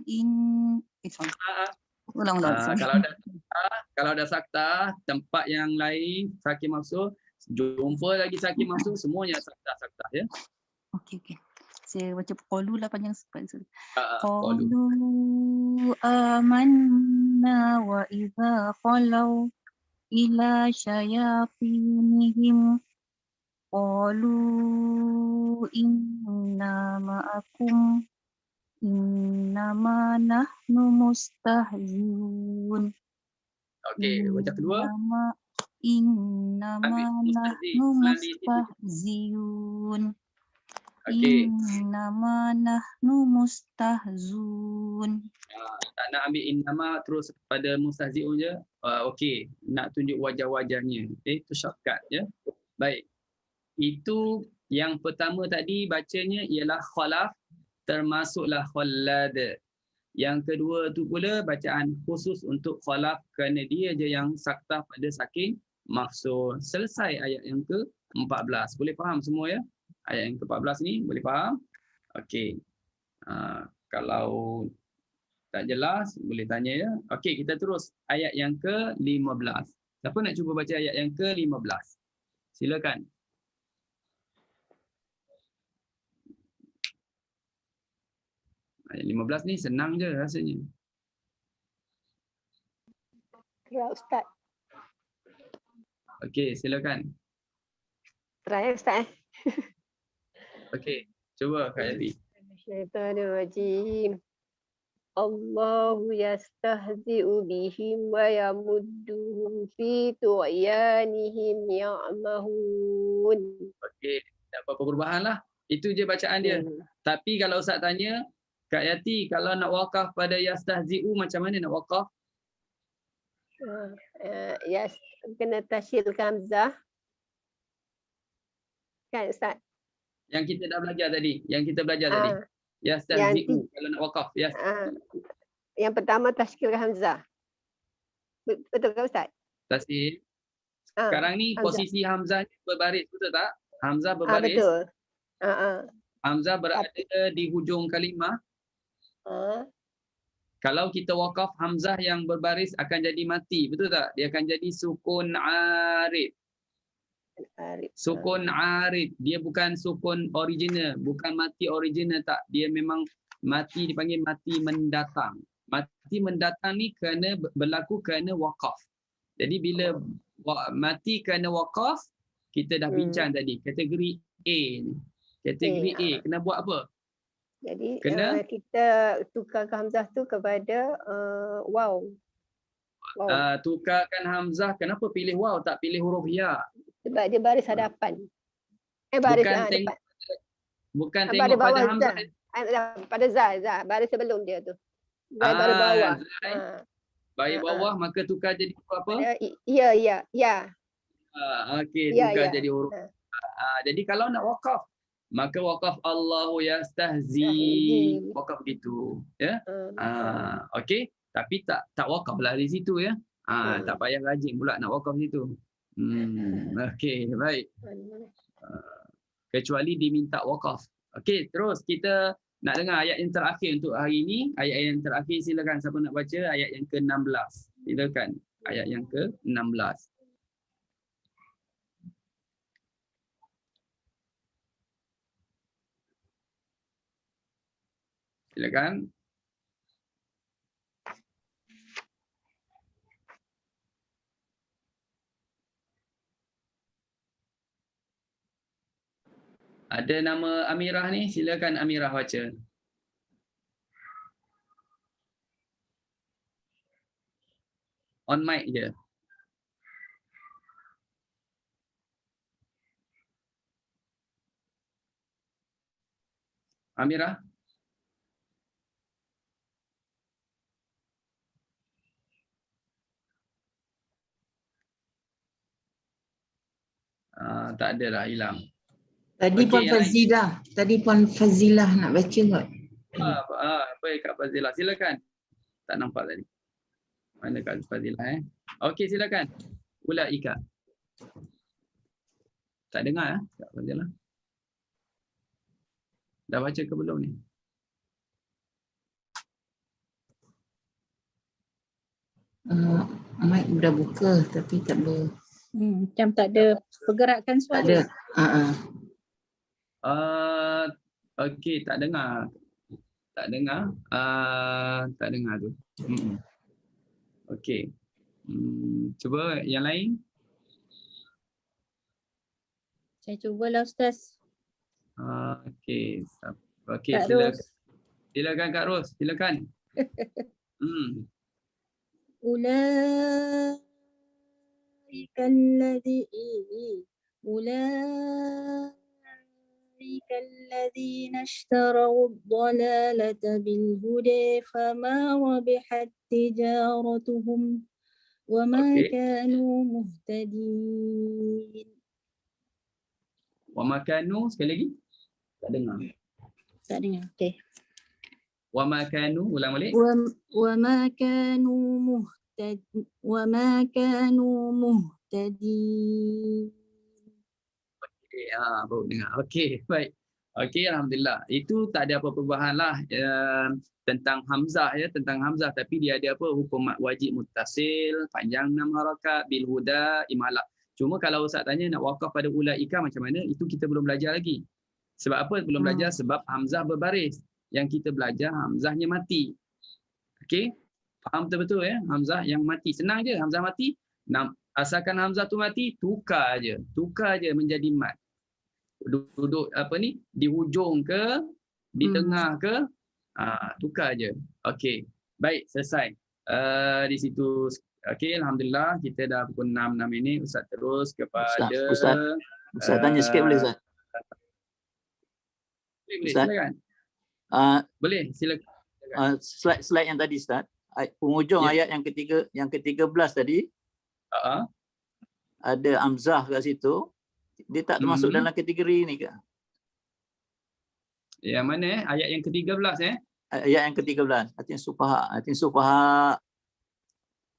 sorry. Ulang. Sorry. Kalau dah saktah, tempat yang lain sakin mafsul, jumpa lagi sakin mafsul, semuanya saktah ya. Okey. Saya baca qalu lah panjang sekali. Qalu. Qalu amanna wa idza khalau ila syayatinihim qalu inna ma'akum innama nahnu mustahziun. Okey, wajah kedua. Innama Ambil nahnu mustahzi. mustahziun. Okey. Innama nahnu mustahzun. Tak nak ambil innama terus pada mustahziun je. Okey, nak tunjuk wajah-wajahnya. Itu shortcut ya. Baik. Itu yang pertama tadi bacanya ialah khalaf, termasuklah khallad. Yang kedua tu pula bacaan khusus untuk khalaf kerana dia je yang saktah pada sakin mafsul. Selesai ayat yang ke-14. Boleh faham semua ya? Ayat yang ke-14 ni boleh faham? Okey. Kalau tak jelas boleh tanya ya. Okey, kita terus ayat yang ke-15. Siapa nak cuba baca ayat yang ke-15? Silakan. Ayat 15 ni senang je rasanya. Ya Ustaz. Okey, silakan. Try Ustaz. Okey, cuba Kak Yati. Syaitanirrajim. Allahu yastahzi'u bihim wa yamudduhum fi tu'yanihim ya'mahun. Okey, tak apa-apa perubahan lah. Itu je bacaan dia. Tapi kalau Ustaz tanya, Kak Yati, kalau nak wakaf pada yastahzi'u macam mana nak wakaf? Yes, kena tasyil hamzah. Kan Ustaz? Yang kita dah belajar tadi. Yang kita belajar tadi. Yastahzi'u. Kalau nak wakaf. Yang pertama tasyil hamzah. Betul ke Ustaz? Tasyil. Sekarang ni hamzah. Posisi hamzah berbaris. Betul tak? Hamzah berbaris. Betul. Hamzah berada di hujung kalimah. Kalau kita wakaf hamzah yang berbaris akan jadi mati, betul tak? Dia akan jadi sukun arid. Sukun arid, dia bukan sukun original, bukan mati original tak. Dia memang mati, dipanggil mati mendatang. Mati mendatang ni kerana berlaku kerana wakaf. Jadi bila mati kerana wakaf, kita dah bincang tadi, kategori A ni. Kategori A, kena buat apa? Jadi kita tukar hamzah tu kepada waw. Tukarkan hamzah, kenapa pilih waw tak pilih huruf ya? Sebab dia baris hadapan. Baris depan. Bukan pada tengok bawah pada hamzah. Pada za, baris sebelum dia tu. Za baris bawah. Baris bawah maka tukar jadi huruf apa? Ya. Okey, tukar jadi huruf. Jadi kalau nak wakaf, maka wakaf Allahu yastahzi. Wakaf gitu, ya. Okey, tapi tak wakaf lah di situ ya. Tak payah rajin pula nak wakaf situ. Okey, baik. Kecuali diminta wakaf. Okey, terus kita nak dengar ayat yang terakhir untuk hari ini. Ayat yang terakhir silakan siapa nak baca ayat yang ke-16. Silakan ayat yang ke-16. Silakan. Ada nama Amirah ni, silakan Amirah baca. On mic je. Amirah. Tak ada lah, hilang. Tadi Okey, Puan yang lain. Fazilah. Tadi Puan Fazilah nak baca kot. Baik Kak Fazilah, silakan. Tak nampak tadi. Mana Kak Fazilah Okey, silakan. Ulaika. Tak dengar Kak Fazilah. Dah baca ke belum ni? Mic dah buka tapi tak ada. Macam tak ada pergerakan Tak suara. ada. Okey, tak dengar. Tak dengar. Tak dengar tu. Okey. Cuba yang lain. Saya cubalah Ustaz. Okey. Okey, Kak silakan. Ros. Silakan Kak Ros, silakan. أولئك الذين اشتروا الضلالة بالهدى فما ربحت تجارتهم وما كانوا مهتدين. Wa makanu, sekali lagi. Tak dengar. Tak dengar. Okey. Wa makanu, ulang balik. وما كانوا مهتدين. Okey, baru dengar. Okey, baik. Okey, alhamdulillah. Itu tak ada apa perubahan lah tentang hamzah tentang hamzah, tapi dia ada apa hukum wajib muttasil, panjang 6 harakat, bil huda, imalah. Cuma kalau Ustaz tanya nak wakaf pada ulaika macam mana, itu kita belum belajar lagi. Sebab apa belum belajar? Sebab hamzah berbaris. Yang kita belajar hamzahnya mati. Okey? Faham betul-betul Hamzah yang mati. Senang je hamzah mati. Asalkan hamzah tu mati, tukar je menjadi mat. Duduk di hujung ke, di tengah ke, tukar je. Okey. Baik, selesai. Di situ. Okey, alhamdulillah kita dah pukul 6 ini. Ustaz terus kepada Ustaz tanya sikit boleh Ustaz? Boleh, silakan. Boleh, silakan. Slide yang tadi Ustaz, penghujung ayat yang ke-13 tadi, ada hamzah kat situ, dia tak termasuk dalam kategori ni ke? Yang mana ayat yang ke-13 Ayat yang ke-13, artinya sufaha.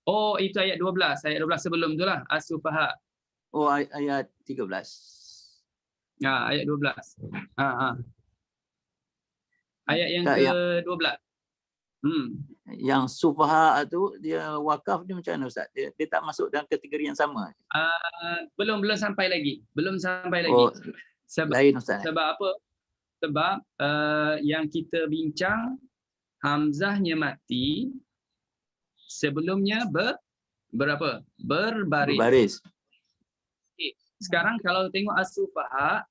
Oh, itu ayat 12. Ayat 12 sebelum tu lah. As-sufaha. Oh, ayat 13. Ayat 12. Ayat yang ke-12. Yang sufaha tu dia wakaf dia macam mana Ustaz? Dia tak masuk dalam kategori yang sama. Belum sampai lagi. Lain Ustaz. Sebab apa? Sebab yang kita bincang hamzahnya mati, sebelumnya berbaris. Okay. Sekarang kalau tengok as-sufaha,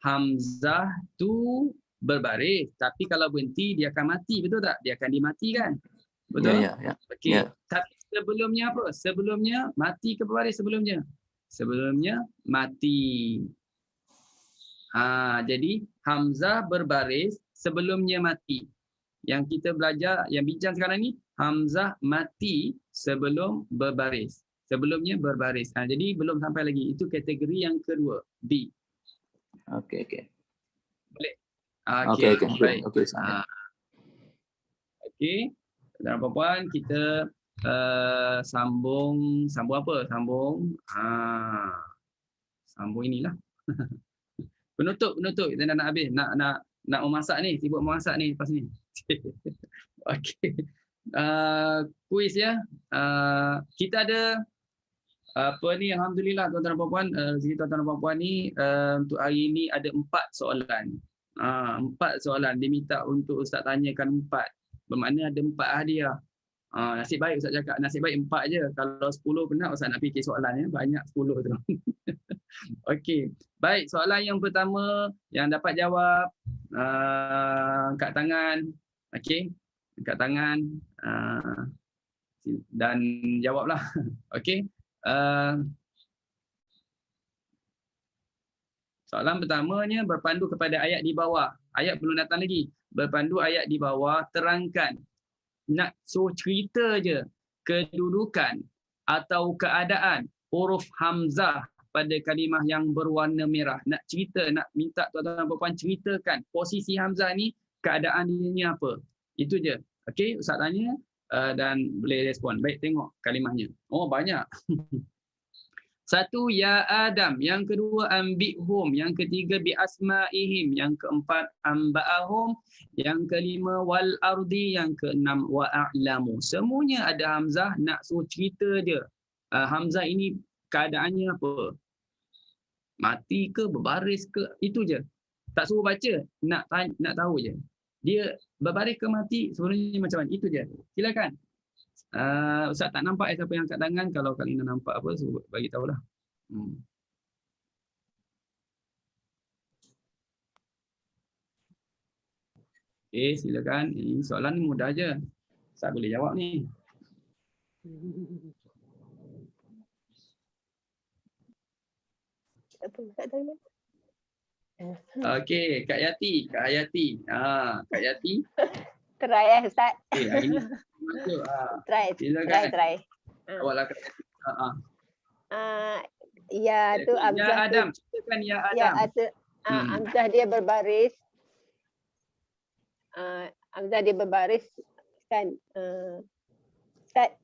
hamzah tu berbaris, tapi kalau berhenti dia akan mati, betul tak? Dia akan dimatikan. Betul? Ya. Okey. Tapi sebelumnya apa? Sebelumnya mati ke berbaris sebelumnya? Sebelumnya mati. Jadi hamzah berbaris, sebelumnya mati. Yang kita belajar, yang bincang sekarang ni, hamzah mati sebelum berbaris. Sebelumnya berbaris. Jadi belum sampai lagi. Itu kategori yang kedua, B. Okey. Boleh? Okey. Baik. Okey. Dan puan-puan, kita sambung apa? Sambung inilah. Penutup. Kita nak habis. Nak memasak ni, sibuk memasak ni lepas ni. Okey. Kuis kita ada alhamdulillah tuan-tuan dan puan-puan, tuan-tuan dan puan-puan ni untuk hari ini ada 4 soalan. 4 soalan diminta untuk Ustaz tanyakan 4. Bermakna ada 4 hadiah. Nasib baik Ustaz cakap, nasib baik 4 je. Kalau 10 penat Ustaz nak fikir soalan banyak 10 tu. Okey. Baik, soalan yang pertama yang dapat jawab angkat tangan. Okey. Angkat tangan. dan jawablah. Okey. Soalan pertamanya berpandu kepada ayat di bawah. Ayat belum datang lagi. Berpandu ayat di bawah, terangkan. Nak suruh cerita je kedudukan atau keadaan huruf hamzah pada kalimah yang berwarna merah. Nak cerita, nak minta tuan-tuan dan puan ceritakan posisi hamzah ni, keadaan dia ni apa. Itu je. Okey, Ustaz tanya dan boleh respon. Baik, tengok kalimahnya. Oh, banyak. Satu, ya Adam. Yang kedua, ambihum. Yang ketiga, bi asma'ihim. Yang keempat, amba'ahum. Yang kelima, wal ardi. Yang keenam, wa'a'lamu. Semuanya ada hamzah, nak suruh cerita je. Hamzah ini keadaannya apa? Mati ke, berbaris ke, itu je. Tak suruh baca, nak tahu je. Dia berbaris ke mati, sebenarnya macam mana? Itu je. Silakan. Ustaz tak nampak siapa yang angkat tangan. Kalau kalian nampak apa, so bagi tahulah. Okay, silakan. Ini soalan ni mudah je. Ustaz boleh jawab ni. Okey, Kak Yati. Kak Yati. Try Ustaz. Okay, hari ni masuk. Try. Awaklah Kak Yati. Ya tu Ya hamzah Adam, tu. ceritakan ya Ya Adam. hamzah dia berbaris. Hamzah dia berbaris kan. Ustaz.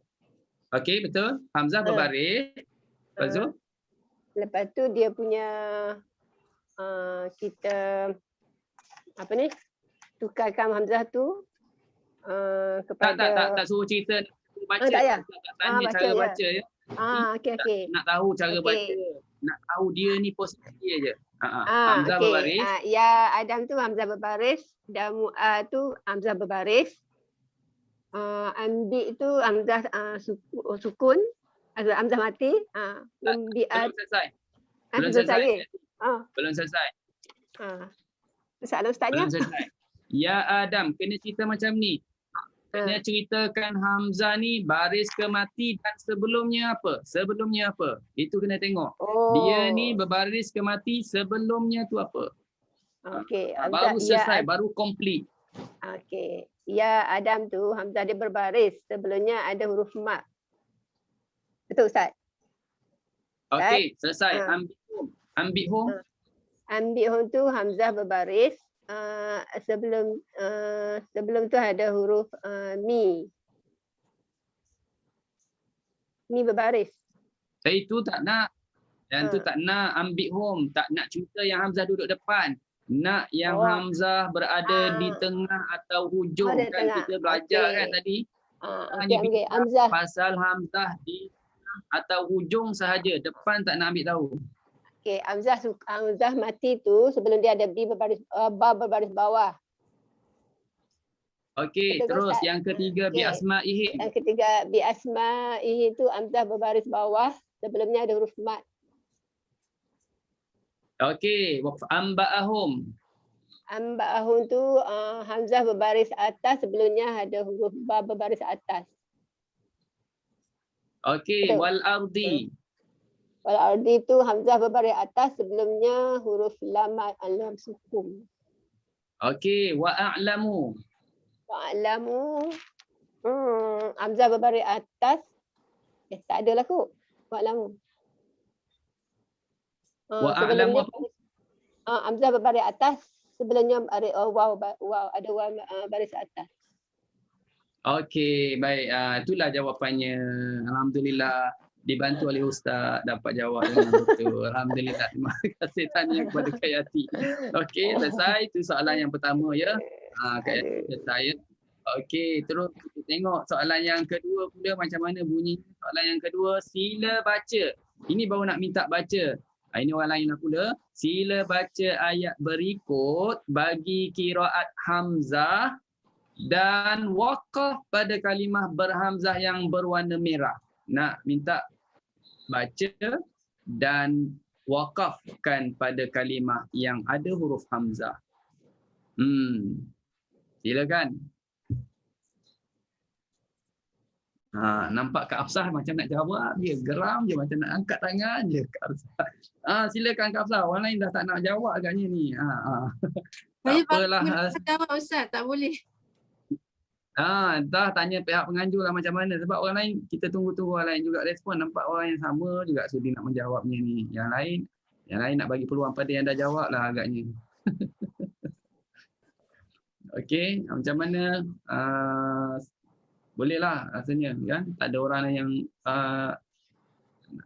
Okey, betul. Hamzah berbaris. Lepas tu? Lepas tu dia punya kita apa ni? Tukarkan hamzah tu kepada Tak suruh cerita, baca. tak payah. Tak tanya baca cara je. baca ya. Okey. Nak tahu cara Okey. baca, nak tahu dia ni posisi dia je. Hamzah Okey. berbaris. Ya Adam tu hamzah berbaris, dan mu'a tu hamzah berbaris. Ambi tu hamzah sukun, hamzah mati. Membi'at Belum selesai. belum selesai. Belum selesai. Soalan ustaznya? Belum selesai. Ya Adam, kena cerita macam ni. Kena ceritakan hamzah ni baris ke mati dan sebelumnya apa? Sebelumnya apa? Itu kena tengok. Dia ni berbaris ke mati, sebelumnya tu apa? Okey. Baru selesai, baru complete. Okey. Ya Adam tu hamzah dia berbaris, sebelumnya ada huruf mat. Betul Ustaz? Okey, selesai. Ambihum. Ambihum tu hamzah berbaris. Sebelum tu ada huruf mi. Mi berbaris. Itu tak nak. Yang tu tak nak ambihum, tak nak cerita yang hamzah duduk depan. Nak yang hamzah berada di tengah atau hujung kan tengah. kita belajar kan tadi. Hanya Hamzah. pasal hamzah di atau hujung sahaja, depan tak nak ambil tahu. Okey, hamzah mati tu sebelum dia ada bi berbaris ba berbaris bawah. Okey, terus yang ketiga bi asma'ihim. Yang ketiga bi asma'ihi tu hamzah berbaris bawah, sebelumnya ada huruf mat. Okey, amba'ahum. Amba'ahum tu hamzah berbaris atas, sebelumnya ada huruf ba berbaris atas. Okey, wal ardi. Wal ardi tu hamzah berbaris atas, sebelumnya huruf lam sukun. Okey, wa a'lamu. Wa a'lamu. Hamzah berbaris atas. Tak adalah kot. Wa a'lamu. Wa a'lamu apa? Hamzah berbaris atas, sebelumnya ada waw ada waw baris atas. Okey, baik. Itulah jawapannya. Alhamdulillah dibantu oleh Ustaz dapat jawab dengan betul. Alhamdulillah. Terima kasih tanya kepada Kak Yati. Okey, selesai. Itu soalan yang pertama ya. Kak Yati selesai ya. Okey, terus kita tengok soalan yang kedua pula macam mana bunyi. Soalan yang kedua, sila baca. Ini baru nak minta baca. Ini orang lain lah pula. Sila baca ayat berikut bagi qiraat hamzah dan waqaf pada kalimah berhamzah yang berwarna merah. Nak minta baca dan waqafkan pada kalimah yang ada huruf hamzah. Silakan. Nampak Kak Hafsah macam nak jawab dia, geram je macam nak angkat tangan je Kak Hafsah. Silakan Kak Hafsah, orang lain dah tak nak jawab agaknya ni. Tak apalah. Jawab Ustaz, tak boleh. Dah tanya pihak penganjur lah macam mana, sebab orang lain kita tunggu-tunggu orang lain juga respon, nampak orang yang sama juga sudi nak menjawabnya ni. Yang lain nak bagi peluang pada yang dah jawab lah agaknya. Okey, macam mana? Bolehlah rasanya kan, tak ada orang yang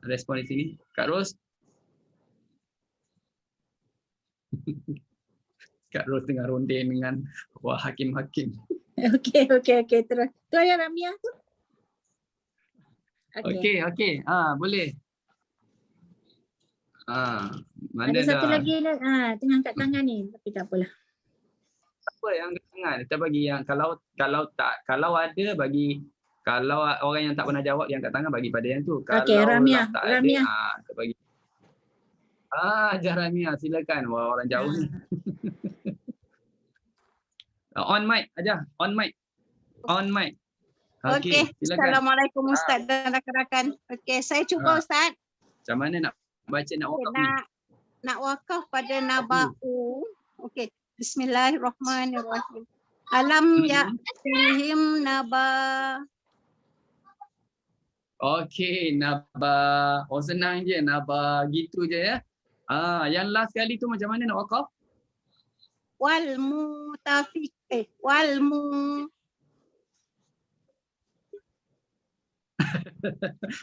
respon di sini. Kak Ros. Kak Ros tengah rondin dengan hakim-hakim. Okey. Terus. Tu yang Ramia tu. Okey. Boleh. Mana Ada satu dah? lagi tengah angkat tangan ni, tapi tak apalah. Apa yang angkat tangan? Kita bagi yang kalau ada bagi, kalau orang yang tak pernah jawab yang angkat tangan bagi pada yang tu. Kalau Ramia. tak Ramia. ada, kita bagi. Ramia, silakan. Wah, orang jauh ni. On mic aja, on mic. Okey, silakan. Assalamualaikum Ustaz dan rakan-rakan. Okey, saya cuba Ustaz. Macam mana nak baca nak wakaf ni? Nak wakaf pada naba'u. Okey, bismillahirrahmanirrahim. Alam ya'tihim naba. Okey, naba. Oh, senang je, naba gitu je ya. Yang last kali tu macam mana nak wakaf? Wal mutafiq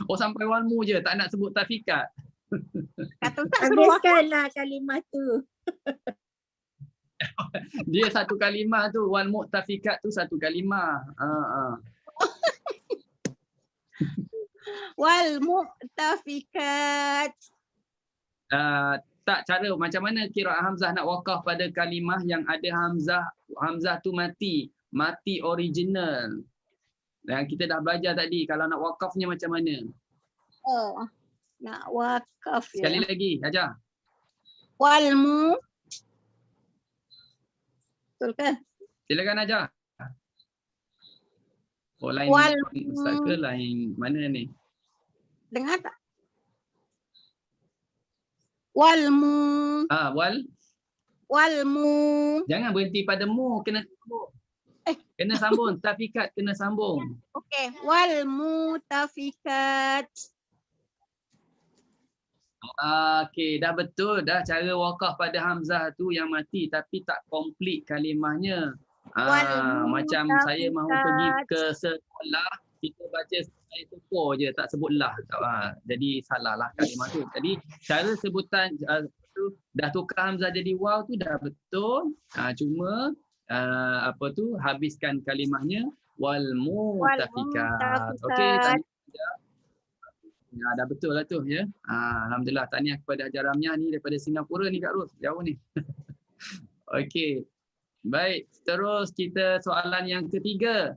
Oh, sampai walmu je, tak nak sebut tafikat. Kata tak suruh wakaf. Habiskanlah kalimah tu. Dia satu kalimah tu, wal mu'tafikat tu satu kalimah. Wal mu'tafikat. Tak, cara macam mana qiraat Hamzah nak wakaf pada kalimah yang ada Hamzah tu mati original. Yang kita dah belajar tadi, kalau nak wakafnya macam mana? Oh, nak wakaf ya. Sekali lagi, ajar. Wal mu. Betul ke? Silakan ajar. Oh, lain Ustaz ke lain mana ni? Dengar tak? Walmu. Walmu. Jangan berhenti pada mu, kena sambung. Kena sambung, tafikat kena sambung. Okey, walmu tafikat. Okey, dah betul dah cara wakaf pada Hamzah tu yang mati tapi tak komplit kalimahnya. Macam saya mahu pergi ke sekolah, kita baca saya tukur je, tak sebut lah. Jadi salah lah kalimah tu. Jadi cara sebutan dah tukar Hamzah jadi waw tu dah betul. Cuma habiskan kalimahnya wal mutafikat. Okey, tanya. Dah betul lah tu ya. Alhamdulillah, tahniah kepada Hajar Ramiah ni daripada Singapura ni Kak Ros, jauh ni. Okey. Baik, terus kita soalan yang ketiga.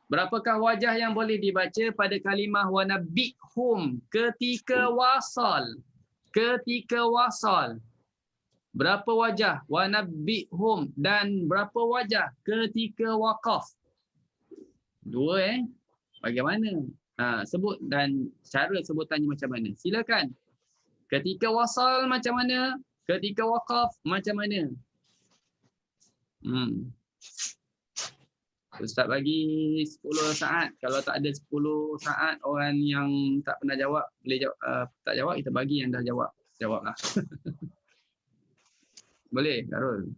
Berapakah wajah yang boleh dibaca pada kalimah wa nabbihum ketika wasal? Ketika wasal. Berapa wajah wa nabbihum dan berapa wajah ketika waqaf? Dua Bagaimana? Sebut dan cara sebutannya macam mana? Silakan. Ketika wasal macam mana? Ketika waqaf macam mana? Ustaz bagi 10 saat. Kalau tak ada 10 saat, orang yang tak pernah jawab boleh jawab, tak jawab kita bagi yang dah jawab. Jawablah. Boleh, Karul?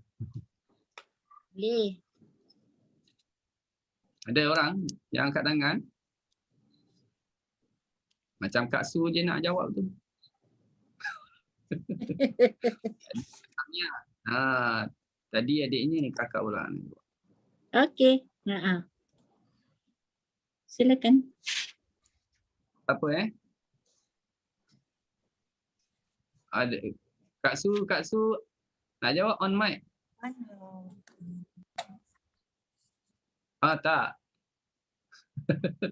Boleh. Ada orang yang angkat tangan. Macam Kak Su je nak jawab tu. Tadi adiknya ni kakak pula. Okey. Silakan. Apa Ada Kak Su nak jawab on mic. Tak.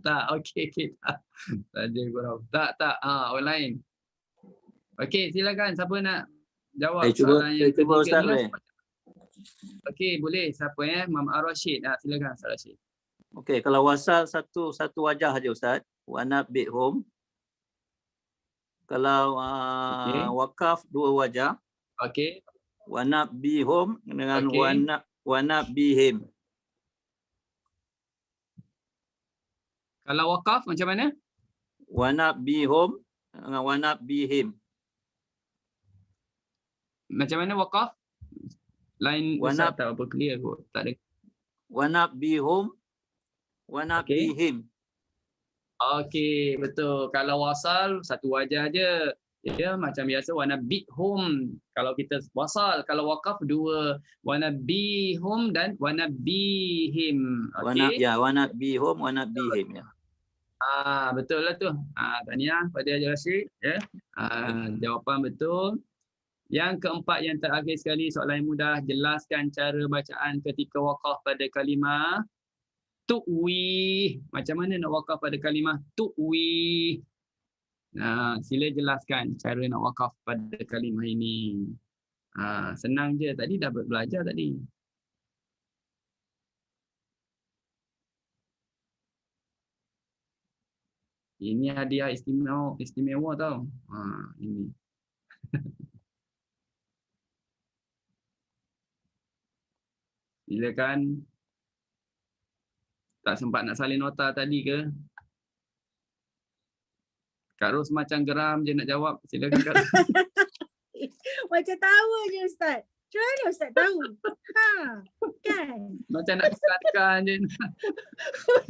Tak, okey tak. Saja gurau. Tak. Orang lain. Okey, silakan siapa nak jawab soalan yang cuba ketiga Ustaz ni. Okey, boleh. Siapa Mam Ar-Rashid. Silakan Ustaz Rashid. Okey, kalau wasal satu wajah aja Ustaz. Wanna be home. Kalau Okey. wakaf dua wajah. Okey. Wanna be home dengan Okey. wanna be him. Kalau wakaf macam mana? Wanna be home dengan wanna be him. Macam mana wakaf? Lain Wanna- Ustaz tak apa clear kot. Tak ada. Wanna be home, wanna be Okey. him. Okey, betul. Kalau wasal satu wajah je. Ya, macam biasa wanna be home. Kalau kita wasal, kalau wakaf dua, wanna be home dan wanna be him. Wanna Okey. wanna be home, wanna be him ya. Betul lah tu. Tahniah pada Haji Rashid, ya. Jawapan betul. Yang keempat yang terakhir sekali, soalan yang mudah, jelaskan cara bacaan ketika wakaf pada kalimah tu'wi. Macam mana nak wakaf pada kalimah tu'wi? Sila jelaskan cara nak wakaf pada kalimah ini. Senang je, tadi dah belajar tadi. Ini hadiah istimewa tau. Ini. Silakan. Tak sempat nak salin nota tadi ke? Kak Ros macam geram je nak jawab. Silakan Kak Ros. Macam tahu je Ustaz. Macam mana Ustaz tahu? Kan? Macam nak kesatkan je.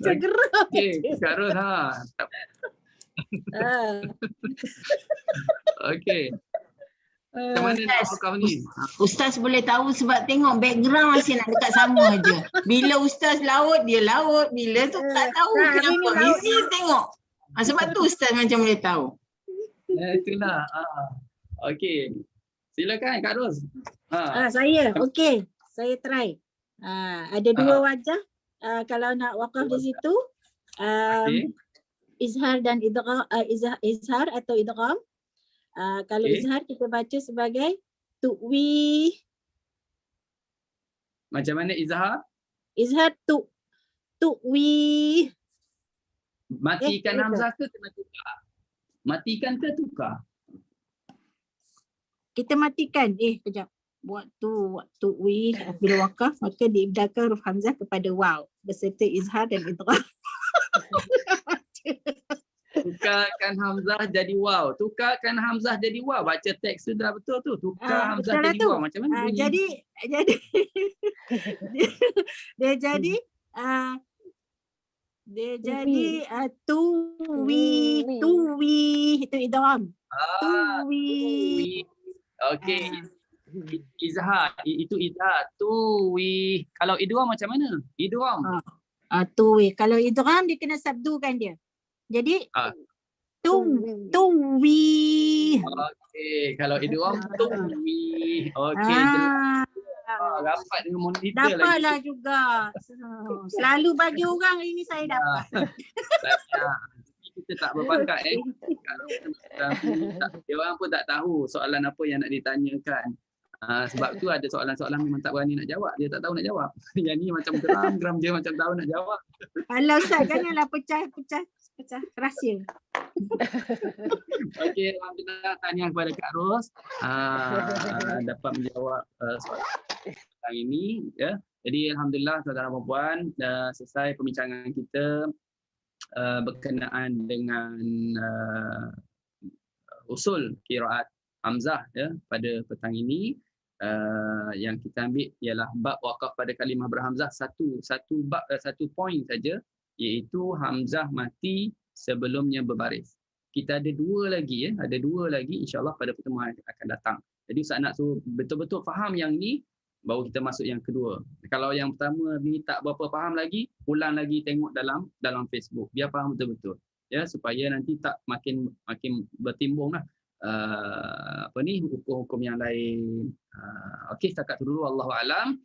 Macam geram Okey, je. Kak Ros Ah. Okey. Macam mana nak wakaf ni? Ustaz boleh tahu sebab tengok background masih nak dekat sama je. Bila Ustaz laut, dia laut. Bila tu tak tahu hari ni kenapa. laut. Busy tengok. Sebab tu Ustaz macam boleh tahu. Itulah. Okey. Silakan Kak Ros. Saya, okey. Saya try. Ada dua wajah. Kalau nak wakaf di situ, Okey. izhar dan idgham, izhar atau idgham. Kalau Okey. izhar kita baca sebagai tu'wi. Macam mana izhar? Izhar tu'wi. Matikan betul. hamzah ke kena tukar? Matikan ke tukar? Kita matikan. Kejap. Waktu wi bila wakaf maka diibdalkan huruf hamzah kepada waw beserta izhar dan idgham. Tukarkan hamzah jadi waw. Tukarkan hamzah jadi waw. Baca teks tu dah betul tu. Tukar hamzah betul lah jadi tu. waw. Macam mana bunyi? Jadi dia jadi tuwi itu idgham. Tuwi. Okey. Izhar. Itu izhar. Tuwi. Kalau idgham macam mana? Idgham. Tuwi. Kalau idgham dia kena sabdukan dia. Jadi tuwi. Okey. Kalau idgham tuwi. Okey. Rapat dengan monitor lagi. Dapatlah juga. Selalu bagi orang ini saya dapat. Kita tak berpangkat Kalau dia orang pun tak tahu soalan apa yang nak ditanyakan. Sebab tu ada soalan-soalan memang tak berani nak jawab. Dia tak tahu nak jawab. Yang ni macam geram je macam tahu nak jawab. Alah Ustaz, janganlah pecah rahsia. Okey, alhamdulillah tahniah kepada Kak Ros dapat menjawab soalan ini ya. Jadi alhamdulillah saudara dan puan dah selesai perbincangan kita berkenaan dengan usul qiraat hamzah ya pada petang ini. Yang kita ambil ialah bab wakaf pada kalimah berhamzah satu poin saja, iaitu hamzah mati sebelumnya berbaris. Kita ada dua lagi insya-Allah pada pertemuan yang akan datang. Jadi Ustaz nak suruh betul-betul faham yang ni baru kita masuk yang kedua. Kalau yang pertama ni tak berapa faham lagi, ulang lagi tengok dalam Facebook biar faham betul-betul. Ya, supaya nanti tak makin bertimbunglah hukum-hukum yang lain. Okey, setakat tu dulu, wallahu alam.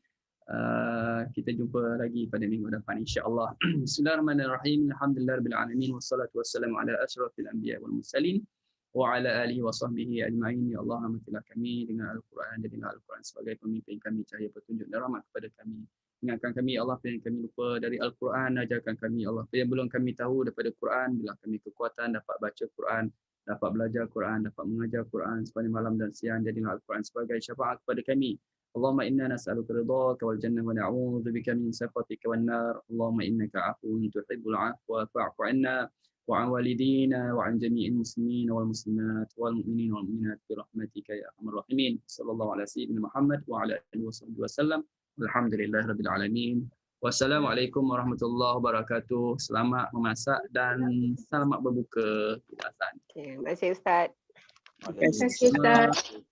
Kita jumpa lagi pada minggu depan insya-Allah. Bismillahirrahmanirrahim. Alhamdulillahirabbil alamin wassalatu wassalamu ala asyrafil anbiya wal mursalin wa ala alihi wa sahbihi ajma'in. Ya Allah, rahmatilah kami dengan Al-Quran, jadilah Al-Quran sebagai pemimpin kami, cahaya petunjuk dan rahmat kepada kami. Ingatkan kami Allah apa yang kami lupa dari Al-Quran. Ajarkan kami Allah apa yang belum kami tahu daripada Quran. Bila kami kekuatan dapat baca Quran, dapat belajar Quran, dapat mengajar Quran sepanjang malam dan siang. Jadilah Al-Quran sebagai syafaat kepada kami. Allahumma inna nas'aluka ridhaka wal jannah wa na'udzubika min sakhatika wan nar. Allahumma innaka 'afuwun tuhibbul 'afwa fa'fu 'anna wa 'an walidina wa 'an jami'il muslimin wal muslimat wal mu'minin wal mu'minat bi rahmatika ya arhamar rahimin. Sallallahu ala sayyidina Muhammad wa ala alihi wasallam. Alhamdulillahirabbil alamin. Wassalamualaikum warahmatullahi wabarakatuh. Selamat memasak dan selamat berbuka. Terima kasih Ustaz. Terima kasih Ustaz.